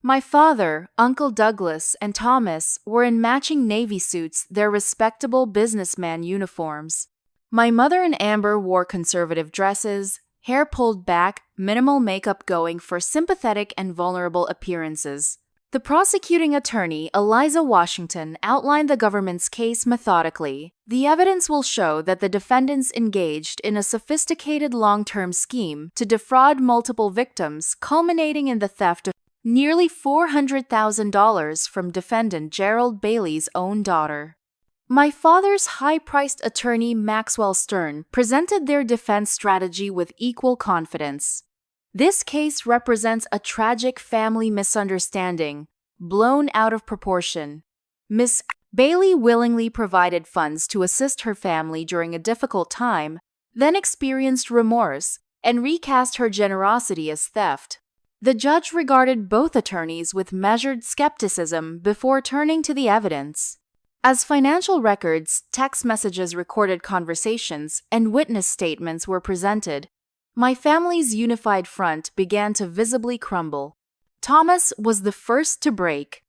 My father, Uncle Douglas, and Thomas were in matching Navy suits, their respectable businessman uniforms. My mother and Amber wore conservative dresses, hair pulled back, minimal makeup going for sympathetic and vulnerable appearances. The prosecuting attorney, Eliza Washington, outlined the government's case methodically. The evidence will show that the defendants engaged in a sophisticated long-term scheme to defraud multiple victims, culminating in the theft of nearly $400,000 from defendant Gerald Bailey's own daughter. My father's high-priced attorney, Maxwell Stern, presented their defense strategy with equal confidence. This case represents a tragic family misunderstanding, blown out of proportion. Miss Bailey willingly provided funds to assist her family during a difficult time, then experienced remorse and recast her generosity as theft. The judge regarded both attorneys with measured skepticism before turning to the evidence. As financial records, text messages, recorded conversations, and witness statements were presented, my family's unified front began to visibly crumble. Thomas was the first to break.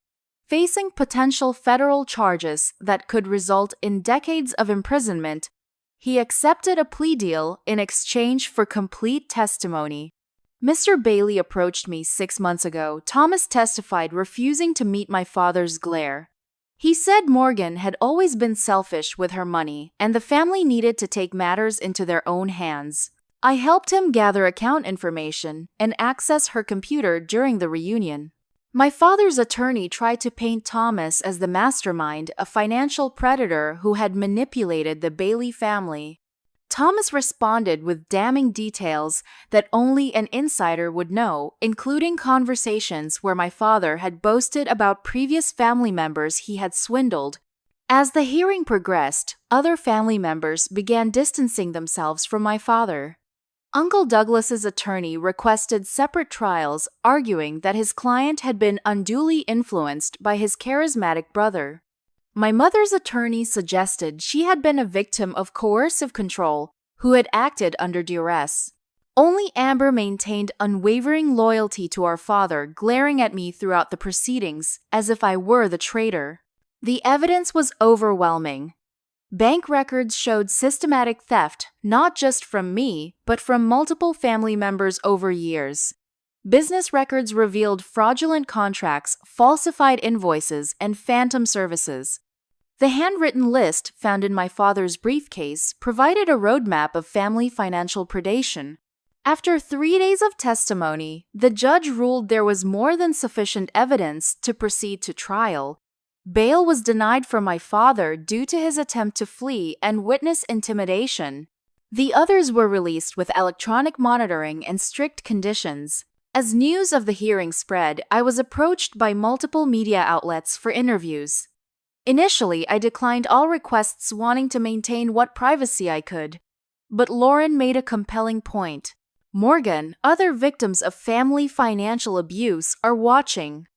Facing potential federal charges that could result in decades of imprisonment, he accepted a plea deal in exchange for complete testimony. Mr. Bailey approached me 6 months ago, Thomas testified, refusing to meet my father's glare. He said Morgan had always been selfish with her money, and the family needed to take matters into their own hands. I helped him gather account information and access her computer during the reunion. My father's attorney tried to paint Thomas as the mastermind, a financial predator who had manipulated the Bailey family. Thomas responded with damning details that only an insider would know, including conversations where my father had boasted about previous family members he had swindled. As the hearing progressed, other family members began distancing themselves from my father. Uncle Douglas's attorney requested separate trials, arguing that his client had been unduly influenced by his charismatic brother. My mother's attorney suggested she had been a victim of coercive control who had acted under duress. Only Amber maintained unwavering loyalty to our father, glaring at me throughout the proceedings as if I were the traitor. The evidence was overwhelming. Bank records showed systematic theft, not just from me, but from multiple family members over years. Business records revealed fraudulent contracts, falsified invoices, and phantom services. The handwritten list found in my father's briefcase provided a roadmap of family financial predation. After 3 days of testimony, the judge ruled there was more than sufficient evidence to proceed to trial. Bail was denied for my father due to his attempt to flee and witness intimidation. The others were released with electronic monitoring and strict conditions. As news of the hearing spread, I was approached by multiple media outlets for interviews. Initially, I declined all requests, wanting to maintain what privacy I could. But Lauren made a compelling point. Morgan, other victims of family financial abuse are watching.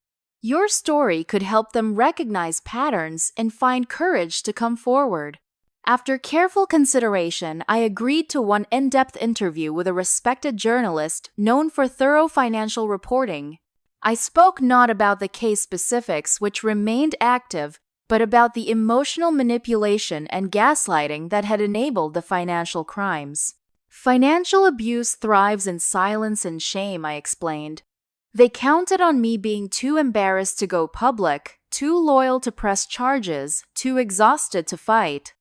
Your story could help them recognize patterns and find courage to come forward. After careful consideration, I agreed to one in-depth interview with a respected journalist known for thorough financial reporting. I spoke not about the case specifics, which remained active, but about the emotional manipulation and gaslighting that had enabled the financial crimes. Financial abuse thrives in silence and shame, I explained. They counted on me being too embarrassed to go public, too loyal to press charges, too exhausted to fight.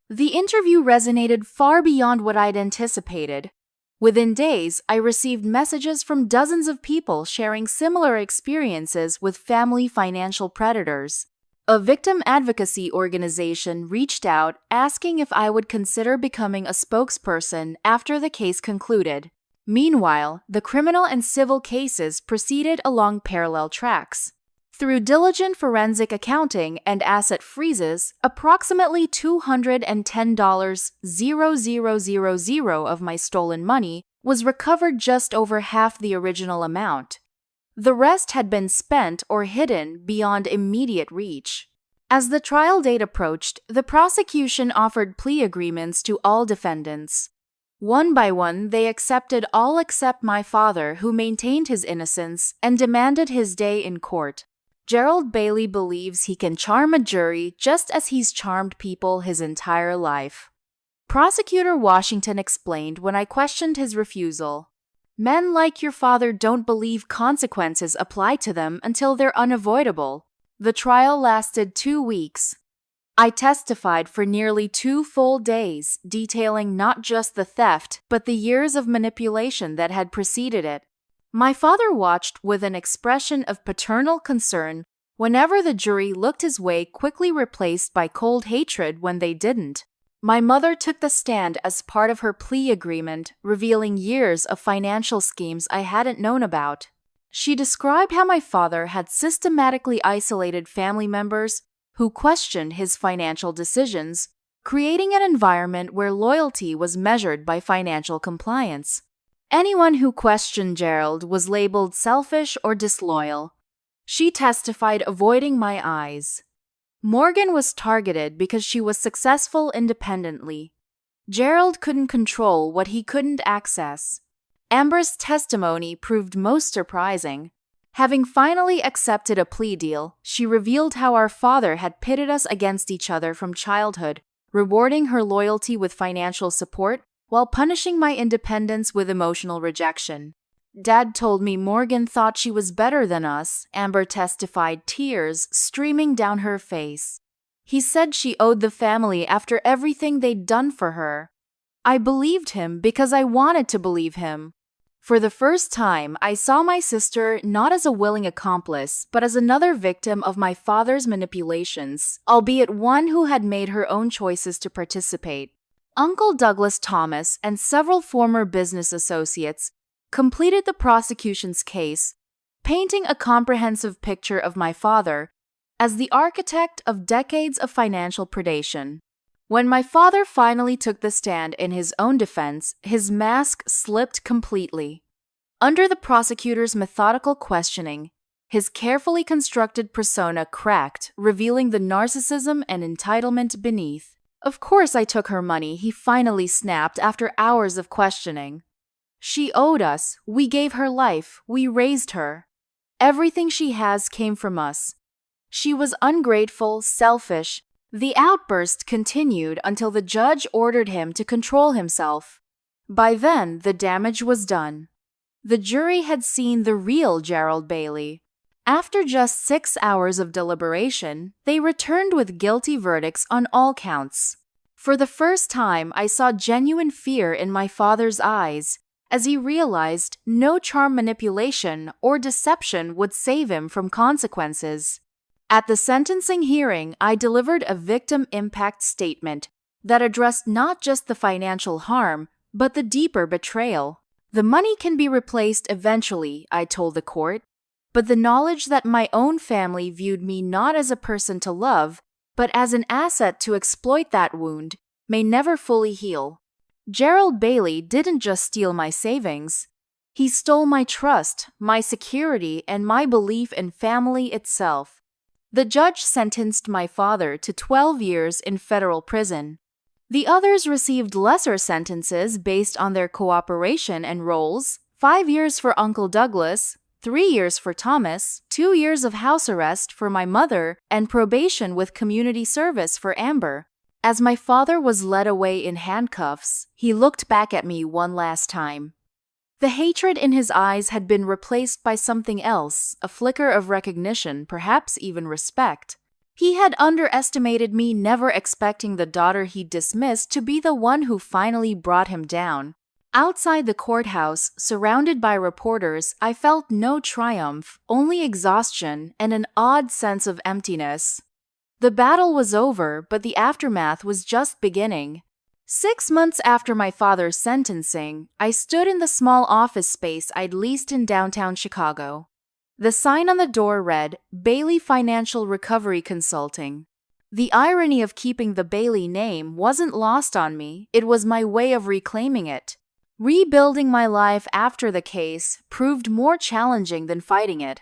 The interview resonated far beyond what I'd anticipated. Within days, I received messages from dozens of people sharing similar experiences with family financial predators. A victim advocacy organization reached out asking if I would consider becoming a spokesperson after the case concluded. Meanwhile, the criminal and civil cases proceeded along parallel tracks. Through diligent forensic accounting and asset freezes, approximately $210,000 of my stolen money was recovered just over half the original amount. The rest had been spent or hidden beyond immediate reach. As the trial date approached, the prosecution offered plea agreements to all defendants. One by one, they accepted all except my father, who maintained his innocence and demanded his day in court. Gerald Bailey believes he can charm a jury just as he's charmed people his entire life. Prosecutor Washington explained when I questioned his refusal. Men like your father don't believe consequences apply to them until they're unavoidable. The trial lasted 2 weeks. I testified for nearly 2 full days, detailing not just the theft, but the years of manipulation that had preceded it. My father watched with an expression of paternal concern whenever the jury looked his way, quickly replaced by cold hatred when they didn't. My mother took the stand as part of her plea agreement, revealing years of financial schemes I hadn't known about. She described how my father had systematically isolated family members who questioned his financial decisions, creating an environment where loyalty was measured by financial compliance. Anyone who questioned Gerald was labeled selfish or disloyal. She testified, avoiding my eyes. Morgan was targeted because she was successful independently. Gerald couldn't control what he couldn't access. Amber's testimony proved most surprising. Having finally accepted a plea deal, she revealed how our father had pitted us against each other from childhood, rewarding her loyalty with financial support while punishing my independence with emotional rejection. Dad told me Morgan thought she was better than us, Amber testified, tears streaming down her face. He said she owed the family after everything they'd done for her. I believed him because I wanted to believe him. For the first time, I saw my sister not as a willing accomplice, but as another victim of my father's manipulations, albeit one who had made her own choices to participate. Uncle Douglas Thomas and several former business associates completed the prosecution's case, painting a comprehensive picture of my father as the architect of decades of financial predation. When my father finally took the stand in his own defense, his mask slipped completely. Under the prosecutor's methodical questioning, his carefully constructed persona cracked, revealing the narcissism and entitlement beneath. "Of course I took her money," he finally snapped after hours of questioning. "She owed us. We gave her life. We raised her. Everything she has came from us. She was ungrateful, selfish." The outburst continued until the judge ordered him to control himself. By then, the damage was done. The jury had seen the real Gerald Bailey. After just 6 hours of deliberation, they returned with guilty verdicts on all counts. For the first time, I saw genuine fear in my father's eyes, as he realized no charm manipulation or deception would save him from consequences. At the sentencing hearing, I delivered a victim impact statement that addressed not just the financial harm, but the deeper betrayal. The money can be replaced eventually, I told the court, but the knowledge that my own family viewed me not as a person to love, but as an asset to exploit that wound, may never fully heal. Gerald Bailey didn't just steal my savings. He stole my trust, my security, and my belief in family itself. The judge sentenced my father to 12 years in federal prison. The others received lesser sentences based on their cooperation and roles: 5 years for Uncle Douglas, 3 years for Thomas, 2 years of house arrest for my mother, and probation with community service for Amber. As my father was led away in handcuffs, he looked back at me one last time. The hatred in his eyes had been replaced by something else, a flicker of recognition, perhaps even respect. He had underestimated me, never expecting the daughter he dismissed to be the one who finally brought him down. Outside the courthouse, surrounded by reporters, I felt no triumph, only exhaustion and an odd sense of emptiness. The battle was over, but the aftermath was just beginning. 6 months after my father's sentencing, I stood in the small office space I'd leased in downtown Chicago. The sign on the door read, "Bailey Financial Recovery Consulting." The irony of keeping the Bailey name wasn't lost on me. It was my way of reclaiming it. Rebuilding my life after the case proved more challenging than fighting it.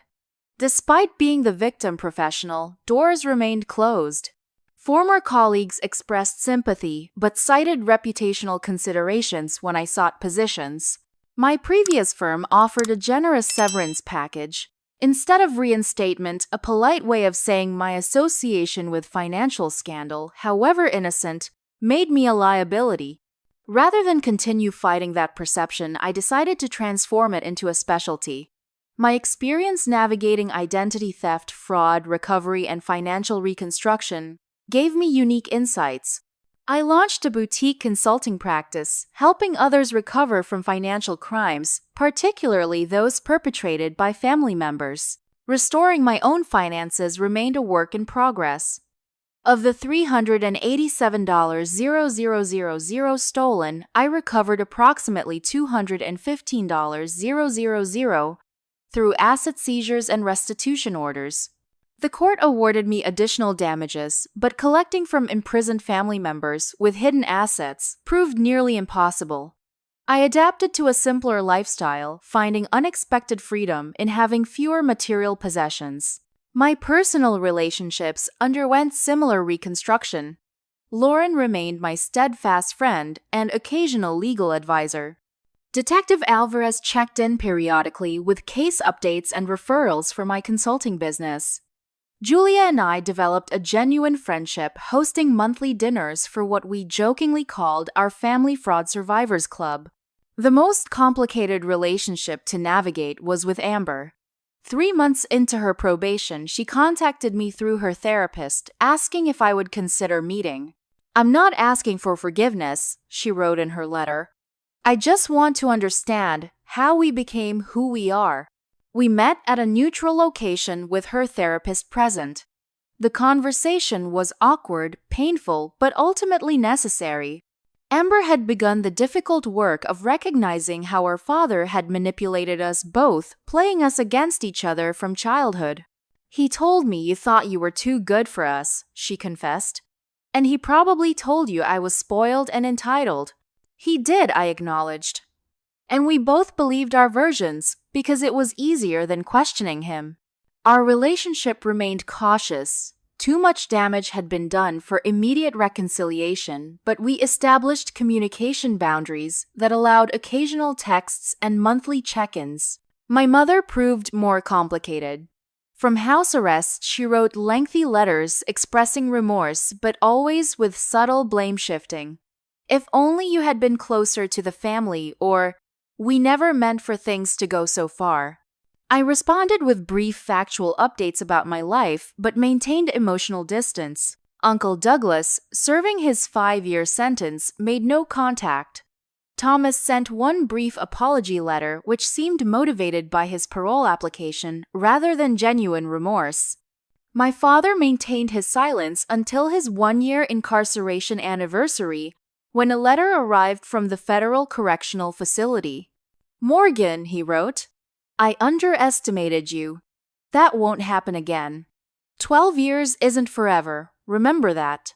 Despite being the victim professional, doors remained closed. Former colleagues expressed sympathy but cited reputational considerations when I sought positions. My previous firm offered a generous severance package. Instead of reinstatement, a polite way of saying my association with financial scandal, however innocent, made me a liability. Rather than continue fighting that perception, I decided to transform it into a specialty. My experience navigating identity theft, fraud, recovery, and financial reconstruction gave me unique insights. I launched a boutique consulting practice, helping others recover from financial crimes, particularly those perpetrated by family members. Restoring my own finances remained a work in progress. Of the $387,000 stolen, I recovered approximately $215,000 through asset seizures and restitution orders. The court awarded me additional damages, but collecting from imprisoned family members with hidden assets proved nearly impossible. I adapted to a simpler lifestyle, finding unexpected freedom in having fewer material possessions. My personal relationships underwent similar reconstruction. Lauren remained my steadfast friend and occasional legal advisor. Detective Alvarez checked in periodically with case updates and referrals for my consulting business. Julia and I developed a genuine friendship, hosting monthly dinners for what we jokingly called our Family Fraud Survivors Club. The most complicated relationship to navigate was with Amber. 3 months into her probation, she contacted me through her therapist, asking if I would consider meeting. "I'm not asking for forgiveness," she wrote in her letter. "I just want to understand how we became who we are." We met at a neutral location with her therapist present. The conversation was awkward, painful, but ultimately necessary. Amber had begun the difficult work of recognizing how our father had manipulated us both, playing us against each other from childhood. "He told me you thought you were too good for us," she confessed. "And he probably told you I was spoiled and entitled." "He did," I acknowledged. And we both believed our versions because it was easier than questioning him. Our relationship remained cautious. Too much damage had been done for immediate reconciliation, but we established communication boundaries that allowed occasional texts and monthly check-ins. My mother proved more complicated. From house arrest, she wrote lengthy letters expressing remorse, but always with subtle blame shifting. "If only you had been closer to the family," or "We never meant for things to go so far." I responded with brief factual updates about my life, but maintained emotional distance. Uncle Douglas, serving his 5-year sentence, made no contact. Thomas sent one brief apology letter, which seemed motivated by his parole application rather than genuine remorse. My father maintained his silence until his 1-year incarceration anniversary, when a letter arrived from the Federal Correctional Facility. "Morgan," he wrote, "I underestimated you. That won't happen again. 12 years isn't forever. Remember that."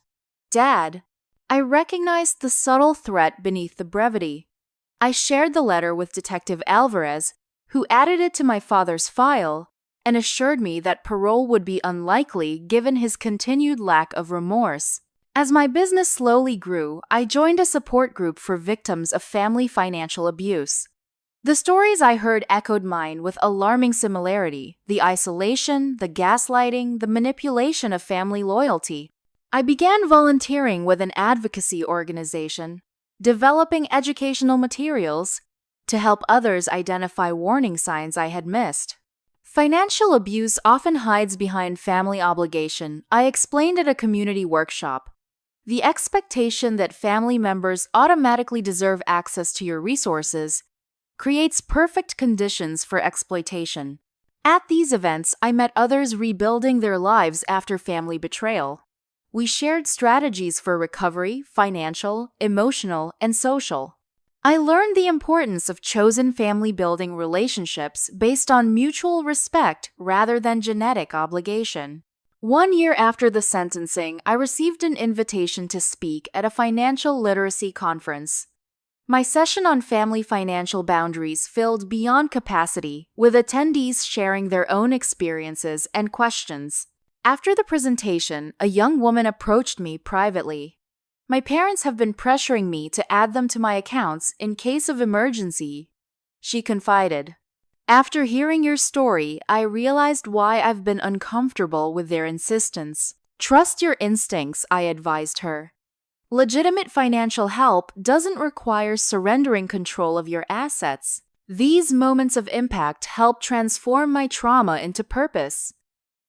"Dad." I recognized the subtle threat beneath the brevity. I shared the letter with Detective Alvarez, who added it to my father's file and assured me that parole would be unlikely given his continued lack of remorse. As my business slowly grew, I joined a support group for victims of family financial abuse. The stories I heard echoed mine with alarming similarity: the isolation, the gaslighting, the manipulation of family loyalty. I began volunteering with an advocacy organization, developing educational materials to help others identify warning signs I had missed. Financial abuse often hides behind family obligation, I explained at a community workshop. The expectation that family members automatically deserve access to your resources creates perfect conditions for exploitation. At these events, I met others rebuilding their lives after family betrayal. We shared strategies for recovery, financial, emotional, and social. I learned the importance of chosen family-building relationships based on mutual respect rather than genetic obligation. 1 year after the sentencing, I received an invitation to speak at a financial literacy conference. My session on family financial boundaries filled beyond capacity, with attendees sharing their own experiences and questions. After the presentation, a young woman approached me privately. My parents have been pressuring me to add them to my accounts in case of emergency, she confided. After hearing your story, I realized why I've been uncomfortable with their insistence. Trust your instincts, I advised her. Legitimate financial help doesn't require surrendering control of your assets. These moments of impact help transform my trauma into purpose.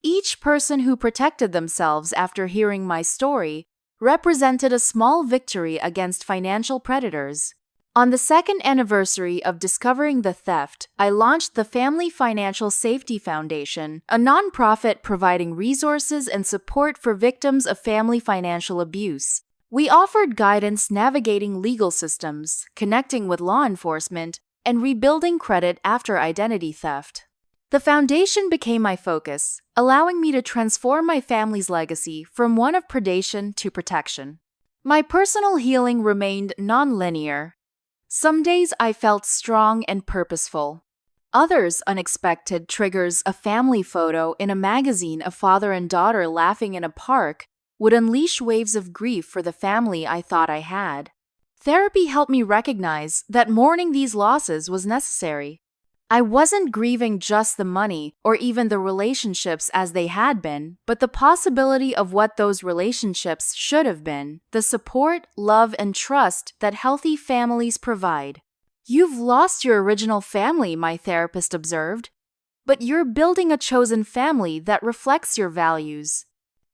Each person who protected themselves after hearing my story represented a small victory against financial predators. On the second anniversary of discovering the theft, I launched the Family Financial Safety Foundation, a nonprofit providing resources and support for victims of family financial abuse. We offered guidance navigating legal systems, connecting with law enforcement, and rebuilding credit after identity theft. The foundation became my focus, allowing me to transform my family's legacy from one of predation to protection. My personal healing remained non-linear. Some days I felt strong and purposeful. Others, unexpected triggers, a family photo in a magazine, a father and daughter laughing in a park, would unleash waves of grief for the family I thought I had. Therapy helped me recognize that mourning these losses was necessary. I wasn't grieving just the money or even the relationships as they had been, but the possibility of what those relationships should have been, the support, love, and trust that healthy families provide. You've lost your original family, my therapist observed, but you're building a chosen family that reflects your values.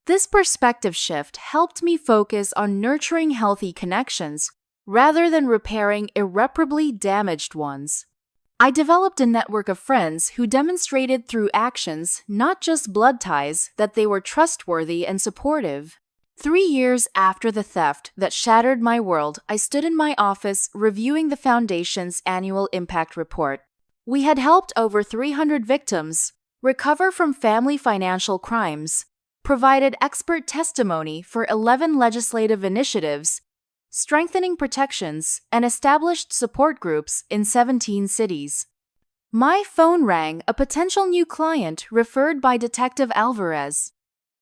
This perspective shift helped me focus on nurturing healthy connections rather than repairing irreparably damaged ones. I developed a network of friends who demonstrated through actions, not just blood ties, that they were trustworthy and supportive. 3 years after the theft that shattered my world, I stood in my office reviewing the Foundation's annual impact report. We had helped over 300 victims recover from family financial crimes, provided expert testimony for 11 legislative initiatives, strengthening protections, and established support groups in 17 cities. My phone rang, a potential new client referred by Detective Alvarez.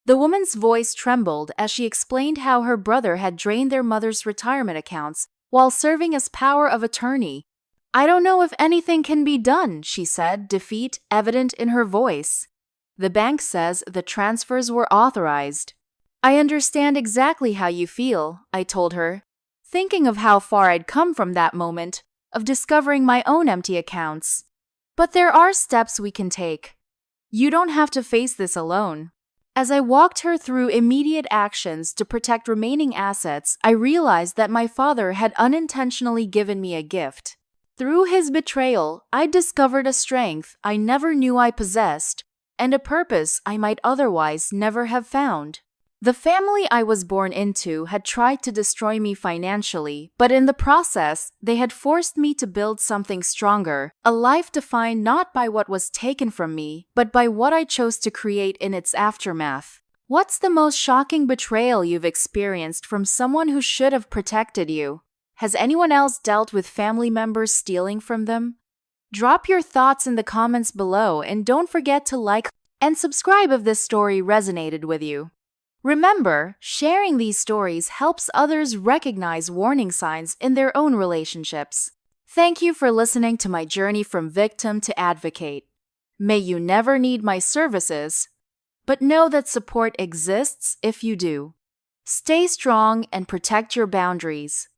The woman's voice trembled as she explained how her brother had drained their mother's retirement accounts while serving as power of attorney. I don't know if anything can be done, she said, defeat evident in her voice. The bank says the transfers were authorized. I understand exactly how you feel, I told her, thinking of how far I'd come from that moment of discovering my own empty accounts. But there are steps we can take. You don't have to face this alone. As I walked her through immediate actions to protect remaining assets, I realized that my father had unintentionally given me a gift. Through his betrayal, I discovered a strength I never knew I possessed, and a purpose I might otherwise never have found. The family I was born into had tried to destroy me financially, but in the process, they had forced me to build something stronger, a life defined not by what was taken from me, but by what I chose to create in its aftermath. What's the most shocking betrayal you've experienced from someone who should have protected you? Has anyone else dealt with family members stealing from them? Drop your thoughts in the comments below and don't forget to like and subscribe if this story resonated with you. Remember, sharing these stories helps others recognize warning signs in their own relationships. Thank you for listening to my journey from victim to advocate. May you never need my services, but know that support exists if you do. Stay strong and protect your boundaries.